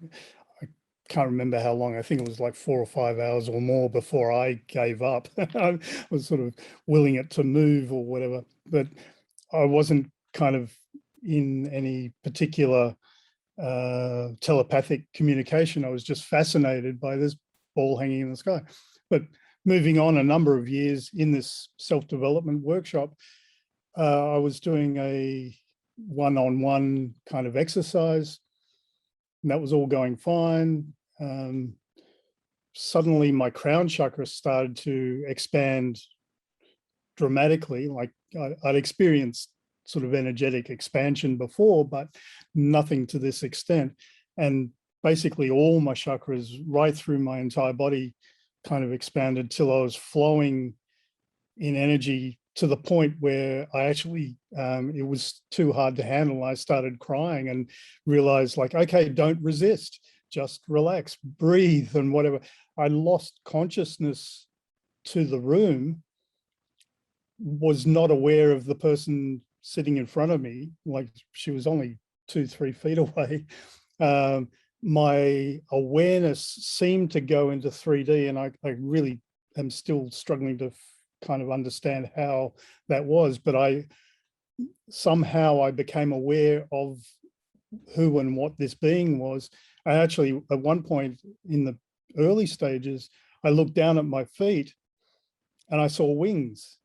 Speaker 8: can't remember how long. I think it was like 4 or 5 hours or more before I gave up. I was sort of willing it to move or whatever, but I wasn't kind of in any particular telepathic communication. I was just fascinated by this ball hanging in the sky. But moving on a number of years in this self-development workshop, I was doing a one-on-one kind of exercise, and that was all going fine. Suddenly my crown chakra started to expand dramatically. Like I'd experienced sort of energetic expansion before, but nothing to this extent. And basically all my chakras right through my entire body kind of expanded till I was flowing in energy to the point where I actually, it was too hard to handle. I started crying and realized, like, okay, don't resist, just relax, breathe and whatever. I lost consciousness to the room, was not aware of the person sitting in front of me, like she was only 2-3 feet away. My awareness seemed to go into 3D, and I really am still struggling to kind of understand how that was, but somehow I became aware of who and what this being was. I actually, at one point in the early stages, I looked down at my feet and I saw wings.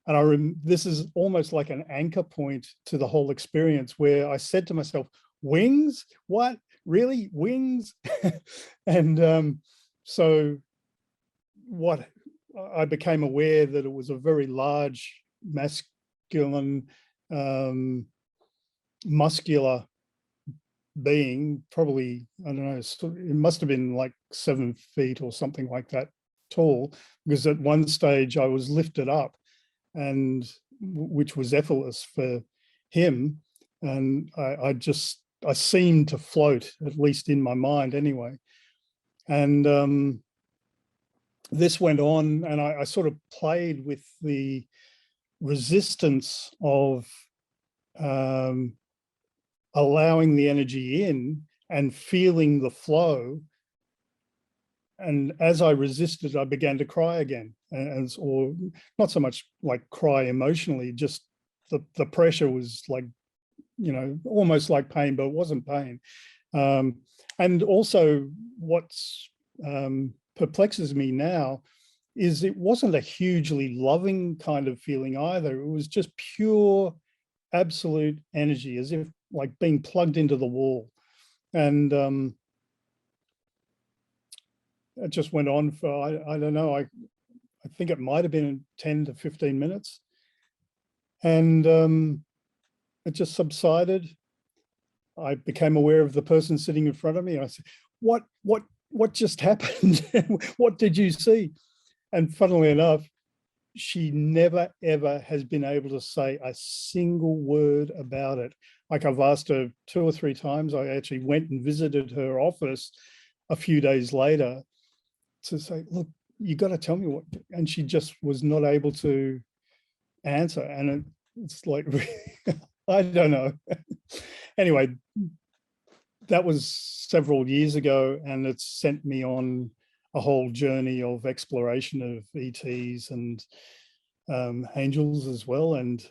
Speaker 8: And this is almost like an anchor point to the whole experience, where I said to myself, wings? What? Really? Wings? And so what I became aware that it was a very large, masculine, muscular being, probably, I don't know, it must have been like 7 feet or something like that tall, because at one stage I was lifted up, and which was effortless for him. And I seemed to float, at least in my mind anyway. And this went on, and I sort of played with the resistance of allowing the energy in and feeling the flow. And as I resisted, I began to cry again, or not so much like cry emotionally, just the pressure was like, you know, almost like pain, but it wasn't pain. And also what's perplexes me now is it wasn't a hugely loving kind of feeling either. It was just pure, absolute energy, as if like being plugged into the wall. And it just went on for, I don't know, I think it might have been 10 to 15 minutes. And it just subsided. I became aware of the person sitting in front of me. I said, what just happened? What did you see? And funnily enough, she never, ever has been able to say a single word about it. Like I've asked her 2 or 3 times. I actually went and visited her office a few days later to say, look, you got to tell me what, and she just was not able to answer. And it's like, I don't know. Anyway, that was several years ago, and it's sent me on a whole journey of exploration of ETs and angels as well, and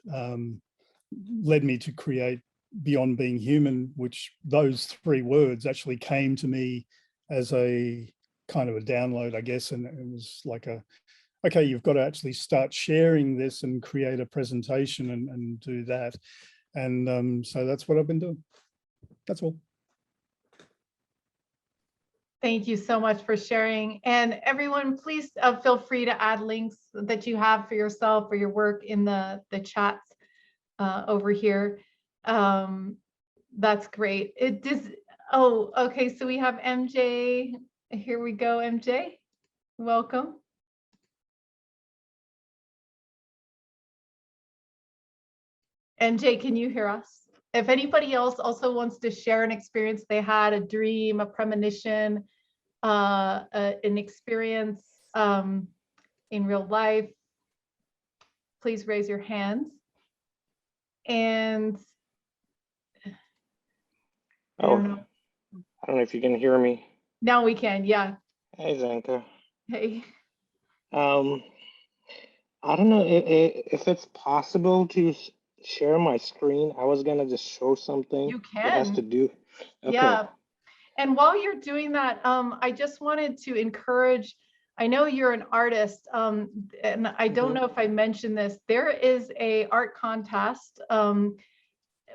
Speaker 8: led me to create Beyond Being Human, which those 3 words actually came to me as a kind of a download, I guess. And it was like okay, you've got to actually start sharing this and create a presentation and do that. And so that's what I've been doing. That's all.
Speaker 1: Thank you so much for sharing. And everyone, please feel free to add links that you have for yourself or your work in the chats over here. That's great. It does. Oh, okay. So we have MJ. Here we go, MJ. Welcome. MJ, can you hear us? If anybody else also wants to share an experience they had, a dream, a premonition, an experience in real life, please raise your hands. And I don't know
Speaker 9: if you can hear me.
Speaker 1: Now we can, yeah.
Speaker 9: Hey, Zanka.
Speaker 1: Hey.
Speaker 9: I don't know if it's possible to share my screen. I was gonna just show something.
Speaker 1: You
Speaker 9: It has to
Speaker 1: can.
Speaker 9: do. Okay.
Speaker 1: Yeah. And while you're doing that, I just wanted to encourage I know you're an artist, and I don't know if I mentioned this. There is a art contest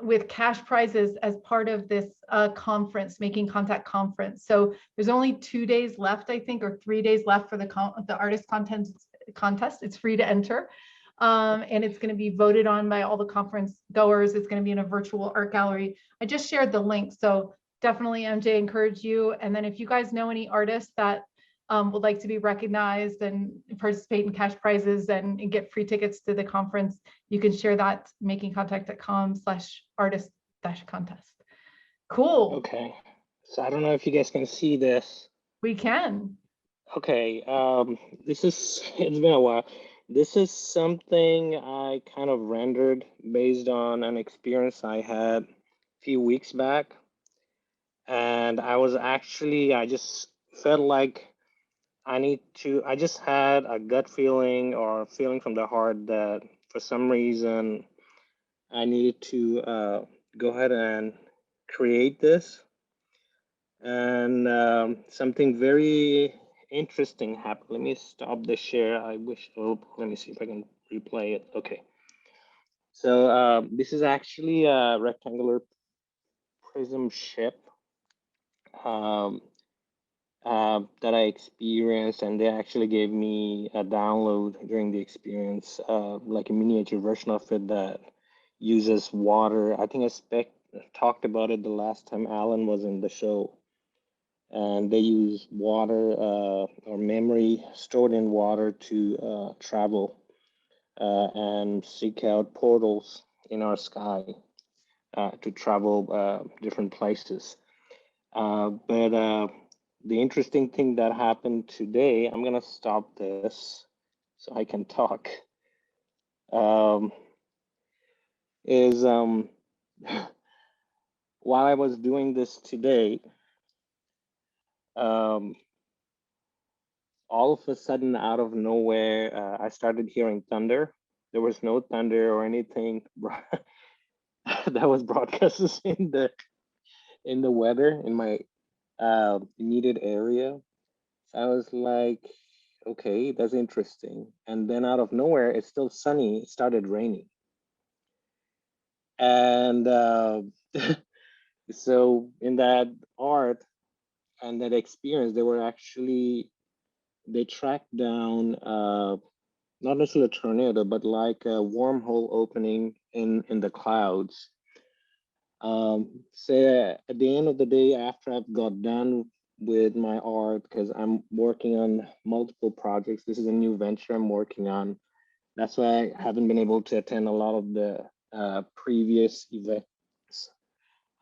Speaker 1: with cash prizes as part of this conference, Making Contact conference. So there's only 2 days left, I think, or 3 days left for the artist contest. It's free to enter. And it's going to be voted on by all the conference goers. It's going to be in a virtual art gallery. I just shared the link. So definitely, MJ, encourage you. And then if you guys know any artists that would like to be recognized and participate in cash prizes and get free tickets to the conference, you can share that makingcontact.com/artist-contest. Cool.
Speaker 9: Okay. So I don't know if you guys can see this.
Speaker 1: We can.
Speaker 9: Okay. It's been a while. This is something I kind of rendered based on an experience I had a few weeks back. And I just felt like I just had a gut feeling or a feeling from the heart that for some reason I needed to go ahead and create this. And something very interesting happened. Let me stop the share. Let me see if I can replay it. Okay. So this is actually a rectangular prism ship that I experienced, and they actually gave me a download during the experience, like a miniature version of it that uses water. I think I talked about it the last time Alan was in the show, and they use water or memory stored in water to travel and seek out portals in our sky to travel different places. But the interesting thing that happened today, I'm gonna stop this so I can talk, is while I was doing this today, all of a sudden out of nowhere, I started hearing thunder. There was no thunder or anything that was broadcasted in the weather in my immediate area. I was like, okay, that's interesting. And then out of nowhere, it's still sunny. It started raining. And so in that art and that experience, they tracked down, not necessarily a tornado, but like a wormhole opening in the clouds. So at the end of the day, after I've got done with my art, because I'm working on multiple projects. This is a new venture I'm working on. That's why I haven't been able to attend a lot of the previous events.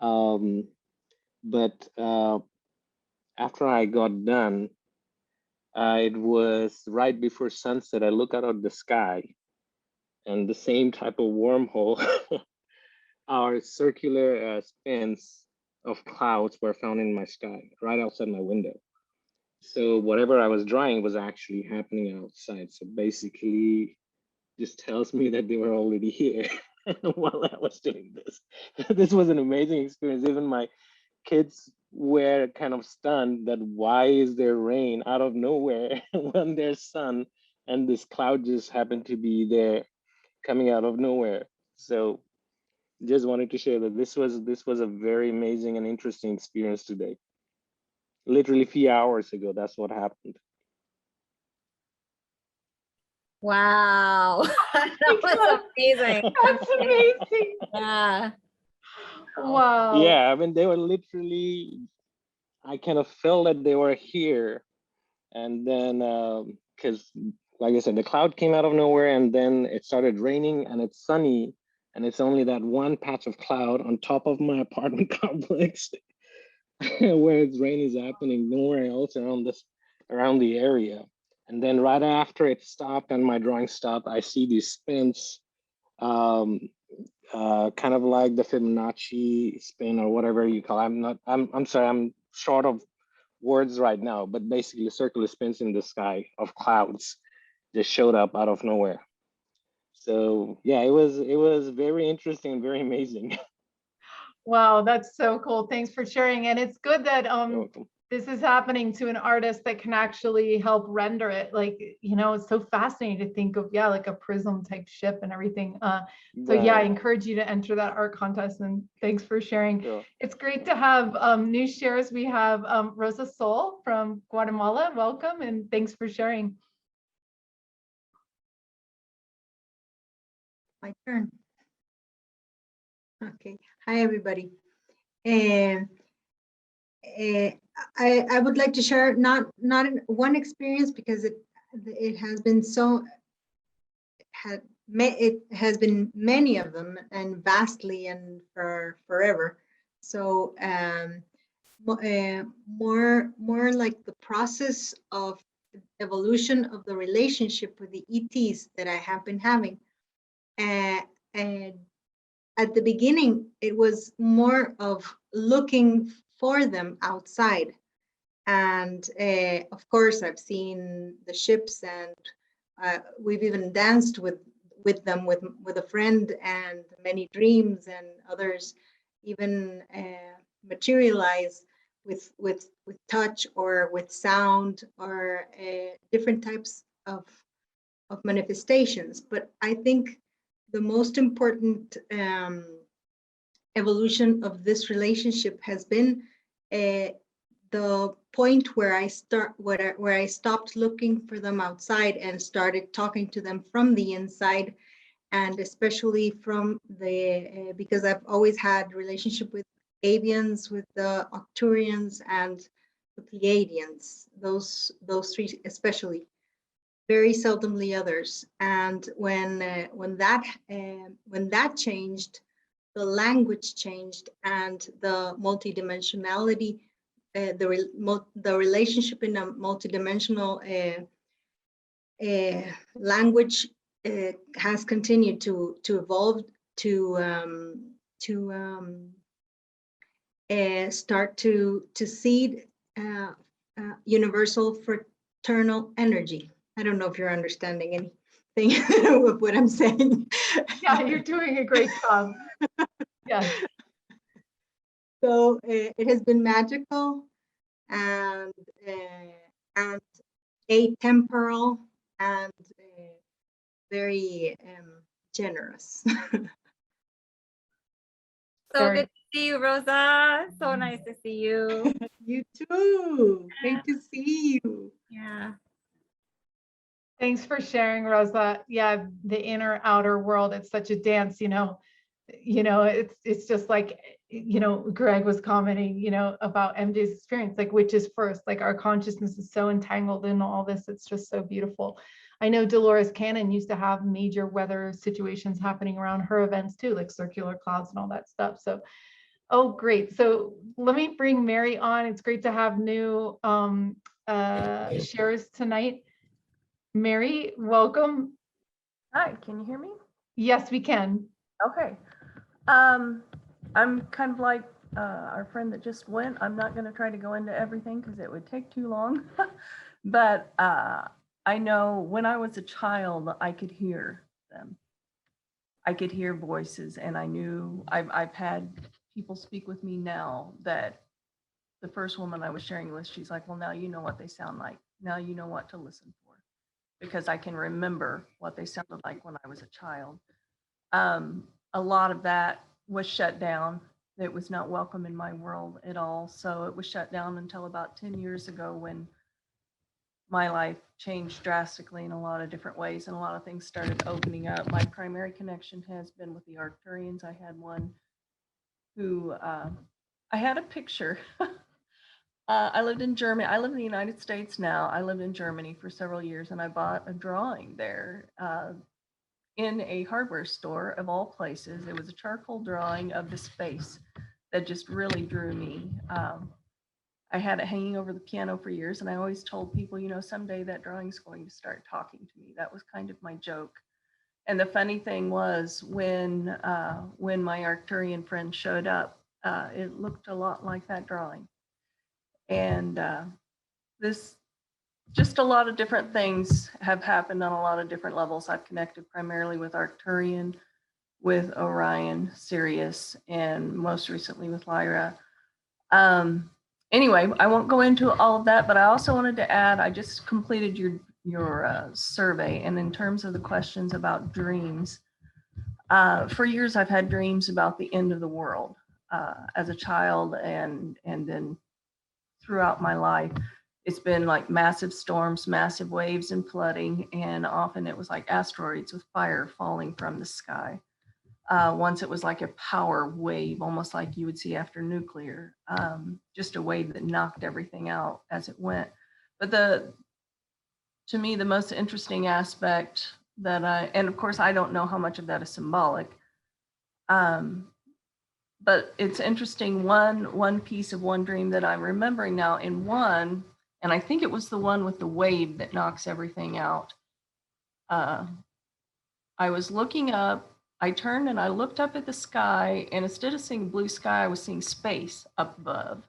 Speaker 9: But after I got done, it was right before sunset. I look out of the sky, and the same type of wormhole, our circular spins of clouds were found in my sky, right outside my window. So whatever I was drawing was actually happening outside. So basically, this tells me that they were already here while I was doing this. This was an amazing experience. Even my kids were kind of stunned that why is there rain out of nowhere when there's sun, and this cloud just happened to be there coming out of nowhere. So just wanted to share that this was a very amazing and interesting experience today. Literally a few hours ago, that's what happened.
Speaker 2: Wow. That was amazing.
Speaker 1: That's amazing.
Speaker 2: Yeah.
Speaker 1: Wow.
Speaker 9: Yeah, I mean, they were literally, I kind of felt that they were here. And then, because like I said, the cloud came out of nowhere, and then it started raining, and it's sunny, and it's only that one patch of cloud on top of my apartment complex where it's rain is happening, nowhere else around the area. And then right after it stopped and my drawing stopped, I see these spins, kind of like the Fibonacci spin or whatever you call it. I'm sorry, I'm short of words right now, but basically circular spins in the sky of clouds just showed up out of nowhere. So yeah, it was very interesting and very amazing.
Speaker 1: Wow, that's so cool. Thanks for sharing. And it's good that this is happening to an artist that can actually help render it. Like, you know, it's so fascinating to think of, yeah, like a prism type ship and everything. So yeah, I encourage you to enter that art contest, and thanks for sharing.
Speaker 9: Sure.
Speaker 1: It's great to have new shares. We have Rosa Sol from Guatemala. Welcome, and thanks for sharing.
Speaker 10: My turn. Okay. Hi, everybody. I would like to share not one experience, because it has been so it has been many of them, and vastly, and for forever. So more like the process of evolution of the relationship with the ETs that I have been having. And at the beginning, it was more of looking for them outside. And of course, I've seen the ships, and we've even danced with them with a friend, and many dreams, and others even materialize with touch, or with sound, or different types of manifestations. But I think the most important evolution of this relationship has been the point where I stopped looking for them outside and started talking to them from the inside, and especially from the because I've always had relationship with avians, with the Arcturians, and the Pleiadians. Those three especially. Very seldomly others. And when that changed, the language changed, and the multidimensionality, the relationship in a multidimensional language has continued to evolve, to start to seed universal fraternal energy. I don't know if you're understanding anything of what I'm saying.
Speaker 1: Yeah, you're doing a great job. Yeah.
Speaker 10: So it has been magical, and atemporal, and very generous.
Speaker 2: So good to see you, Rosa. So nice to see you.
Speaker 10: You too. Great to see you.
Speaker 2: Yeah.
Speaker 1: Thanks for sharing, Rosa. Yeah, the inner outer world, it's such a dance, you know, it's just like, you know, Greg was commenting, you know, about MJ's experience, like which is first, like our consciousness is so entangled in all this. It's just so beautiful. I know Dolores Cannon used to have major weather situations happening around her events too, like circular clouds and all that stuff. So, oh, great. So let me bring Mary on. It's great to have new shares tonight. Mary, welcome.
Speaker 11: Hi, can you hear me?
Speaker 1: Yes, we can.
Speaker 11: Okay. I'm kind of like our friend that just went. I'm not going to try to go into everything because it would take too long. But I know when I was a child, I could hear them. I could hear voices, and I knew I've had people speak with me now that the first woman I was sharing with, she's like, well, now you know what they sound like. Now you know what to listen for, because I can remember what they sounded like when I was a child. A lot of that was shut down. It was not welcome in my world at all. So it was shut down until about 10 years ago, when my life changed drastically in a lot of different ways, and a lot of things started opening up. My primary connection has been with the Arcturians. I had one who, I had a picture. I lived in Germany. I live in the United States now. I lived in Germany for several years, and I bought a drawing there in a hardware store of all places. It was a charcoal drawing of this face that just really drew me. I had it hanging over the piano for years, and I always told people, you know, someday that drawing's going to start talking to me. That was kind of my joke. And the funny thing was, when my Arcturian friend showed up, it looked a lot like that drawing. And this, just a lot of different things have happened on a lot of different levels. I've connected primarily with Arcturian, with Orion, Sirius, and most recently with Lyra. Anyway, I won't go into all of that, but I also wanted to add, I just completed your survey, and in terms of the questions about dreams, for years I've had dreams about the end of the world as a child, and then throughout my life. It's been like massive storms, massive waves, and flooding, and often it was like asteroids with fire falling from the sky. Once it was like a power wave, almost like you would see after nuclear, just a wave that knocked everything out as it went. But to me, the most interesting aspect and of course, I don't know how much of that is symbolic, but it's interesting, one piece of one dream that I'm remembering now in one, and I think it was the one with the wave that knocks everything out. I was looking up, I turned and I looked up at the sky, and instead of seeing blue sky, I was seeing space up above.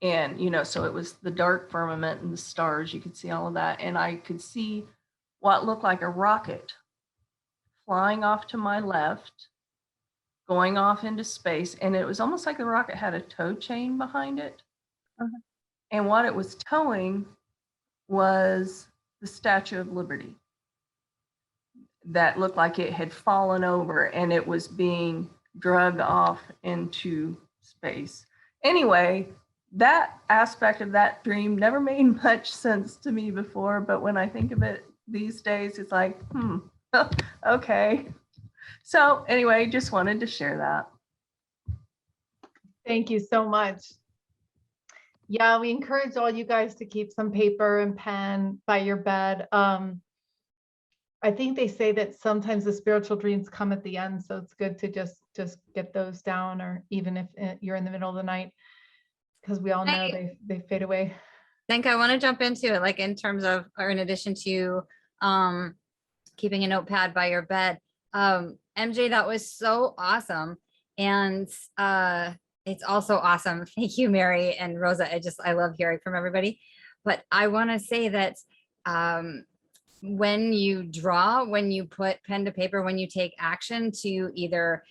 Speaker 11: And, so it was the dark firmament and the stars, you could see all of that. And I could see what looked like a rocket flying off to my left, going off into space. And it was almost like the rocket had a tow chain behind it. And what it was towing was the Statue of Liberty that looked like it had fallen over, and it was being dragged off into space. Anyway, that aspect of that dream never made much sense to me before, but when I think of it these days, it's like, okay. So anyway, just wanted to share that.
Speaker 1: Thank you so much. Yeah, we encourage all you guys to keep some paper and pen by your bed. I think they say that sometimes the spiritual dreams come at the end, so it's good to just get those down, or even if you're in the middle of the night, because we all know they fade away.
Speaker 2: I think I want to jump into it, like in terms of, or in addition to keeping a notepad by your bed. MJ, that was so awesome. And it's also awesome. Thank you, Mary and Rosa. I love hearing from everybody. But I want to say that when you draw, when you put pen to paper, when you take action to either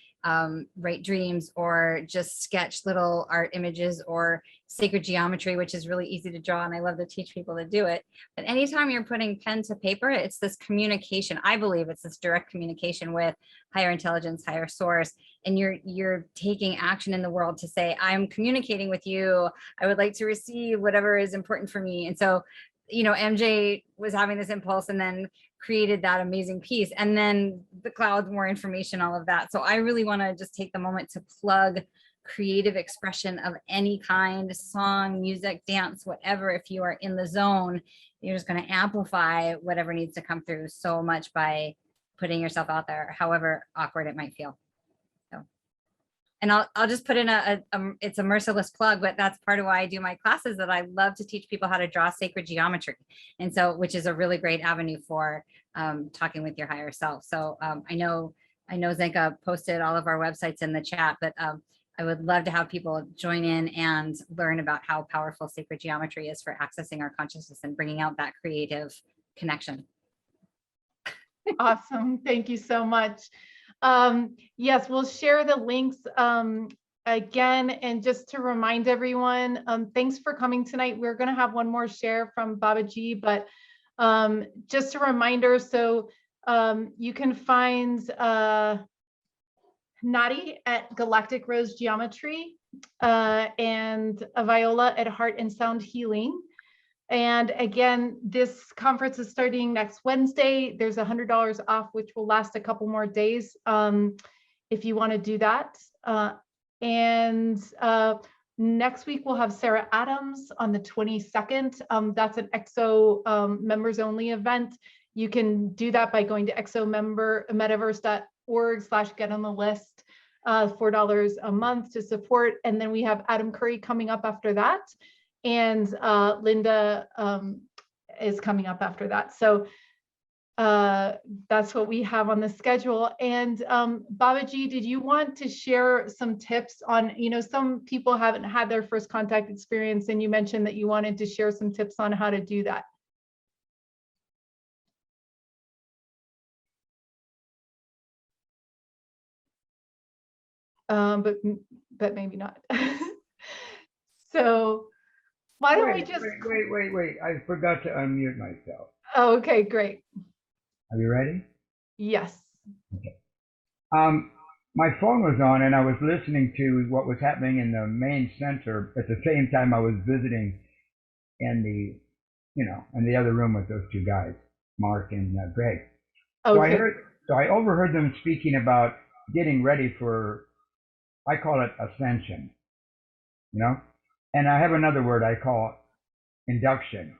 Speaker 2: write dreams or just sketch little art images or sacred geometry, which is really easy to draw, and I love to teach people to do it. But anytime you're putting pen to paper, it's this communication. I believe it's this direct communication with higher intelligence, higher source, and you're taking action in the world to say, I'm communicating with you. I would like to receive whatever is important for me. And so, MJ was having this impulse and then created that amazing piece, and then the clouds, more information, all of that. So I really want to just take the moment to plug creative expression of any kind, song, music, dance, whatever. If you are in the zone, you're just going to amplify whatever needs to come through so much by putting yourself out there, however awkward it might feel. So, and I'll just put in it's a merciless plug, but that's part of why I do my classes, that I love to teach people how to draw sacred geometry. And so, which is a really great avenue for talking with your higher self. So I know Zenka posted all of our websites in the chat, but I would love to have people join in and learn about how powerful sacred geometry is for accessing our consciousness and bringing out that creative connection.
Speaker 1: Awesome. Thank you so much. Yes, we'll share the links again. And just to remind everyone, thanks for coming tonight. We're going to have one more share from Babaji, but just a reminder. So you can find Nadi at Galactic Rose Geometry and Viola at Heart and Sound Healing. And again, this conference is starting next Wednesday. There's $100 off, which will last a couple more days if you want to do that. Next week, we'll have Sarah Adams on the 22nd. That's an EXO members only event. You can do that by going to exometaverse.org/get on the list, $4 a month to support. And then we have Adam Curry coming up after that. And Linda is coming up after that. So that's what we have on the schedule. And Babaji, did you want to share some tips on, some people haven't had their first contact experience, and you mentioned that you wanted to share some tips on how to do that. But maybe not. So Why don't we
Speaker 12: Wait,
Speaker 1: just,
Speaker 12: wait. I forgot to unmute myself.
Speaker 1: oh, okay, great.
Speaker 12: Are you ready?
Speaker 1: Yes.
Speaker 12: My phone was on and I was listening to what was happening in the main center at the same time I was visiting in in the other room with those two guys, Mark and Greg.
Speaker 1: Okay.
Speaker 12: So I overheard them speaking about getting ready for, I call it ascension, and I have another word I call induction.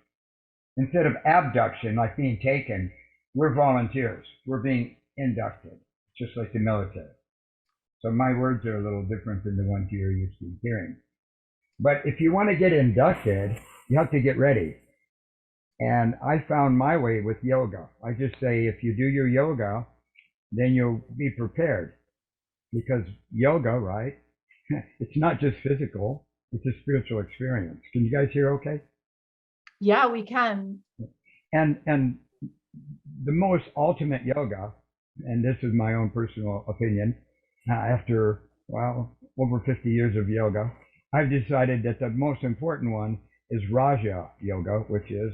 Speaker 12: Instead of abduction, like being taken, we're volunteers. We're being inducted, just like the military. So my words are a little different than the ones you're used to hearing. But if you want to get inducted, you have to get ready. And I found my way with yoga. I just say, if you do your yoga, then you'll be prepared. Because yoga, right? It's not just physical, it's a spiritual experience. Can you guys hear okay?
Speaker 1: Yeah, we can.
Speaker 12: And the most ultimate yoga, and this is my own personal opinion, after, well, over 50 years of yoga, I've decided that the most important one is Raja Yoga, which is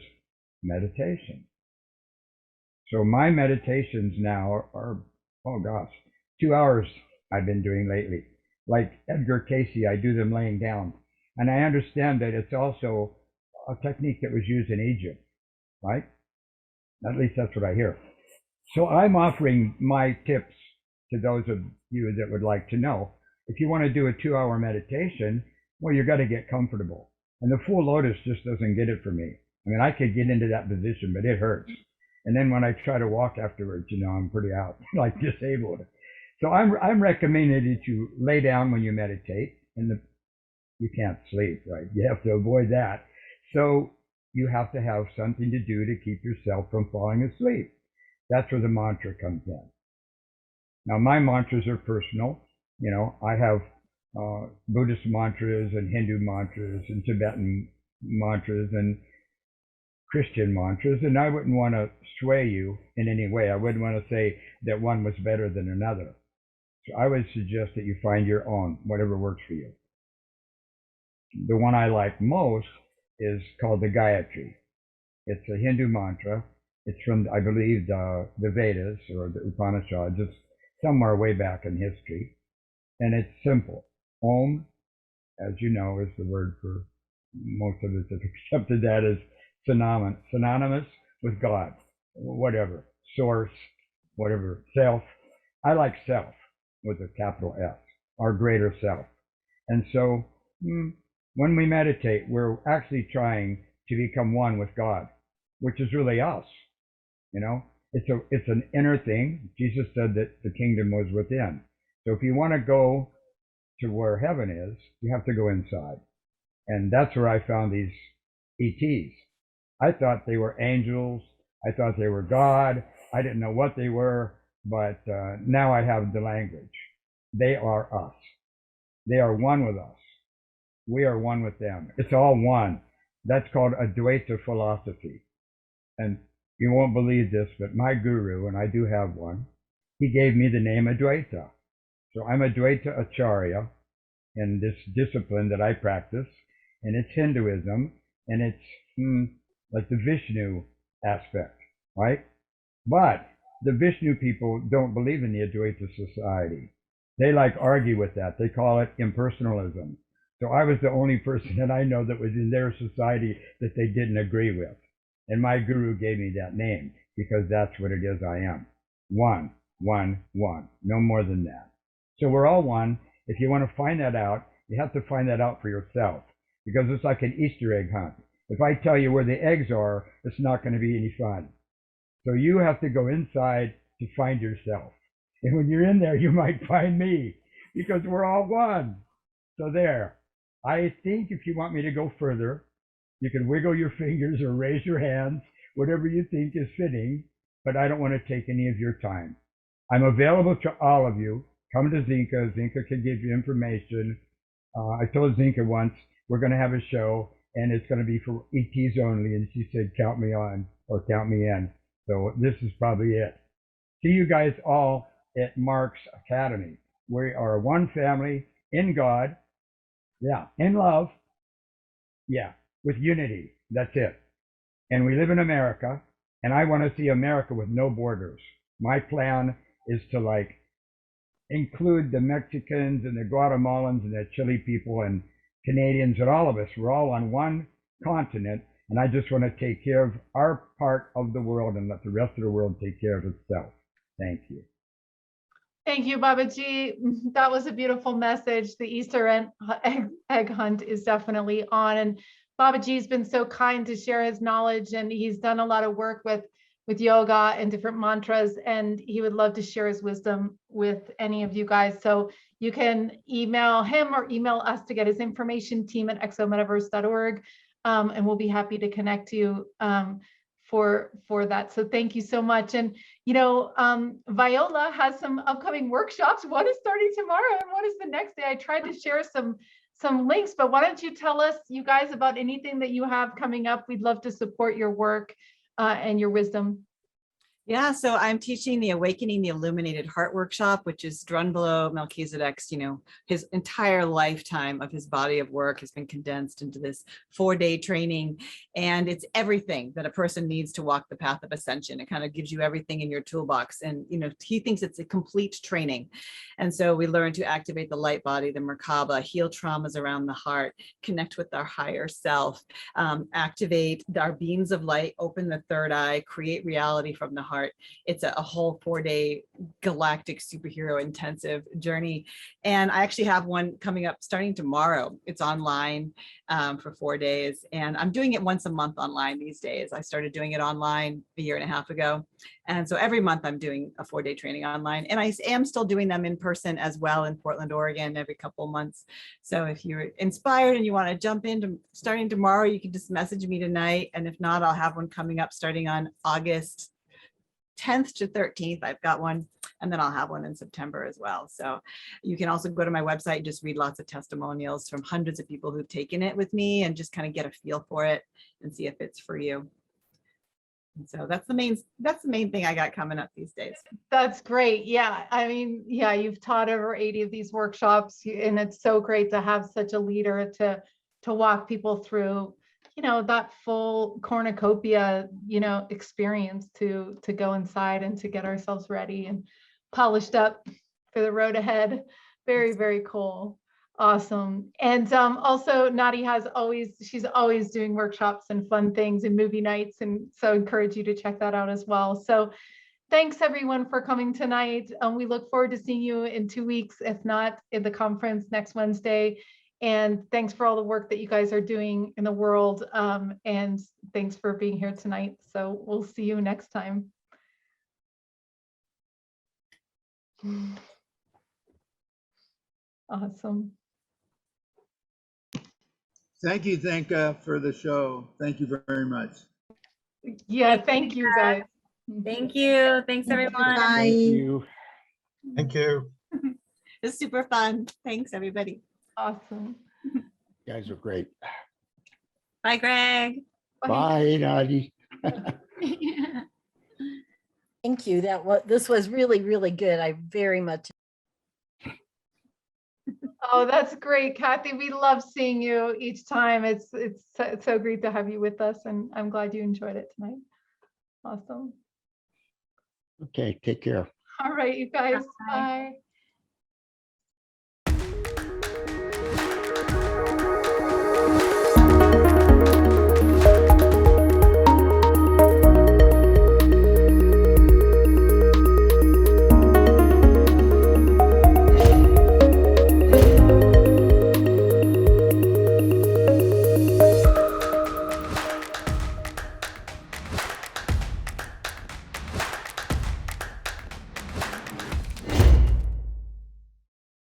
Speaker 12: meditation. So my meditations now are, oh gosh, 2 hours I've been doing lately. Like Edgar Casey, I do them laying down. And I understand that it's also a technique that was used in Egypt, right? At least that's what I hear. So I'm offering my tips to those of you that would like to know. If you want to do a 2-hour meditation, well, you got to get comfortable. And the full lotus just doesn't get it for me. I mean, I could get into that position, but it hurts. And then when I try to walk afterwards, I'm pretty out, like disabled. So I'm recommending that you lay down when you meditate, and you can't sleep, right? You have to avoid that. So you have to have something to do to keep yourself from falling asleep. That's where the mantra comes in. Now, my mantras are personal. I have Buddhist mantras and Hindu mantras and Tibetan mantras and Christian mantras, and I wouldn't want to sway you in any way. I wouldn't want to say that one was better than another. So I would suggest that you find your own, whatever works for you. The one I like most is called the Gayatri. It's a Hindu mantra. It's from, I believe, the Vedas or the Upanishads. It's somewhere way back in history. And it's simple. Om, as you know, is the word for most of us have accepted that as synonymous with God, whatever, source, whatever, self. I like self with a capital S, our greater self. And so when we meditate, we're actually trying to become one with God, which is really us. It's an inner thing. Jesus said that the kingdom was within. So if you want to go to where heaven is, you have to go inside. And that's where I found these ETs. I thought they were angels. I thought they were God. I didn't know what they were, but now I have the language. They are us. They are one with us. We are one with them. It's all one. That's called Advaita philosophy. And you won't believe this, but my guru, and I do have one, he gave me the name Advaita. So I'm Advaita Acharya in this discipline that I practice, and it's Hinduism, and it's like the Vishnu aspect, right? But the Vishnu people don't believe in the Advaita society. They argue with that. They call it impersonalism. So I was the only person that I know that was in their society that they didn't agree with. And my guru gave me that name because that's what it is I am. One, one, one. No more than that. So we're all one. If you want to find that out, you have to find that out for yourself because it's like an Easter egg hunt. If I tell you where the eggs are, it's not going to be any fun. So you have to go inside to find yourself. And when you're in there, you might find me because we're all one. So there. I think if you want me to go further, you can wiggle your fingers or raise your hands, whatever you think is fitting, but I don't want to take any of your time. I'm available to all of you. Come to Zinka. Zinka can give you information. I told Zinka once, we're going to have a show, and it's going to be for ETs only, and she said, count me on or count me in. So this is probably it. See you guys all at Mark's Academy. We are one family in God. Yeah, in love. Yeah, with unity. That's it. And we live in America, and I want to see America with no borders. My plan is to like include the Mexicans and the Guatemalans and the Chile people and Canadians and all of us. We're all on one continent, and I just want to take care of our part of the world and let the rest of the world take care of itself. Thank you.
Speaker 1: Thank you, Babaji. That was a beautiful message. The Easter egg hunt is definitely on. And Babaji's been so kind to share his knowledge, and he's done a lot of work with yoga and different mantras, and he would love to share his wisdom with any of you guys. So you can email him or email us to get his information, team@exometaverse.org, and we'll be happy to connect you for that. So thank you so much. And Viola has some upcoming workshops. One is starting tomorrow and one is the next day. I tried to share some links, but why don't you tell us, you guys, about anything that you have coming up? We'd love to support your work and your wisdom.
Speaker 3: Yeah, so I'm teaching the Awakening the Illuminated Heart workshop, which is Drunvalo Melchizedek's, his entire lifetime of his body of work has been condensed into this 4-day training. And it's everything that a person needs to walk the path of ascension. It kind of gives you everything in your toolbox. And, he thinks it's a complete training. And so we learn to activate the Lightbody, the MerKaBa, heal traumas around the heart, connect with our higher self, activate our beams of light, open the third eye, create reality from the heart. It's a whole 4-day galactic superhero intensive journey. And I actually have one coming up starting tomorrow. It's online for 4 days. And I'm doing it once a month online these days. I started doing it online a year and a half ago. And so every month I'm doing a 4-day training online. And I am still doing them in person as well in Portland, Oregon, every couple of months. So if you're inspired and you want to jump into starting tomorrow, you can just message me tonight. And if not, I'll have one coming up starting on August 10th to 13th. I've got one, and then I'll have one in September as well. So you can also go to my website and just read lots of testimonials from hundreds of people who've taken it with me and just kind of get a feel for it and see if it's for you. And so that's the main thing I got coming up these days.
Speaker 1: That's great. Yeah. I mean, yeah, you've taught over 80 of these workshops, and it's so great to have such a leader to walk people through that full cornucopia, experience to go inside and to get ourselves ready and polished up for the road ahead. Very, very cool. Awesome. And also Nadi she's always doing workshops and fun things and movie nights. And so I encourage you to check that out as well. So thanks everyone for coming tonight. We look forward to seeing you in 2 weeks, if not at the conference next Wednesday. And thanks for all the work that you guys are doing in the world. And thanks for being here tonight. So we'll see you next time. Awesome.
Speaker 13: Thank you, Zenka, for the show. Thank you very much.
Speaker 1: Yeah, thank you guys.
Speaker 2: Thank you. Thanks everyone.
Speaker 10: Bye.
Speaker 8: Thank you.
Speaker 5: Thank you.
Speaker 3: It's super fun. Thanks, everybody.
Speaker 1: Awesome.
Speaker 14: You guys are great.
Speaker 2: Bye, Greg.
Speaker 14: Bye, Nadi.
Speaker 15: Thank you. This was really, really good. I very much.
Speaker 1: Oh, that's great, Kathy. We love seeing you each time. It's so great to have you with us, and I'm glad you enjoyed it tonight. Awesome.
Speaker 14: Okay, take care.
Speaker 1: All right, you guys. Bye.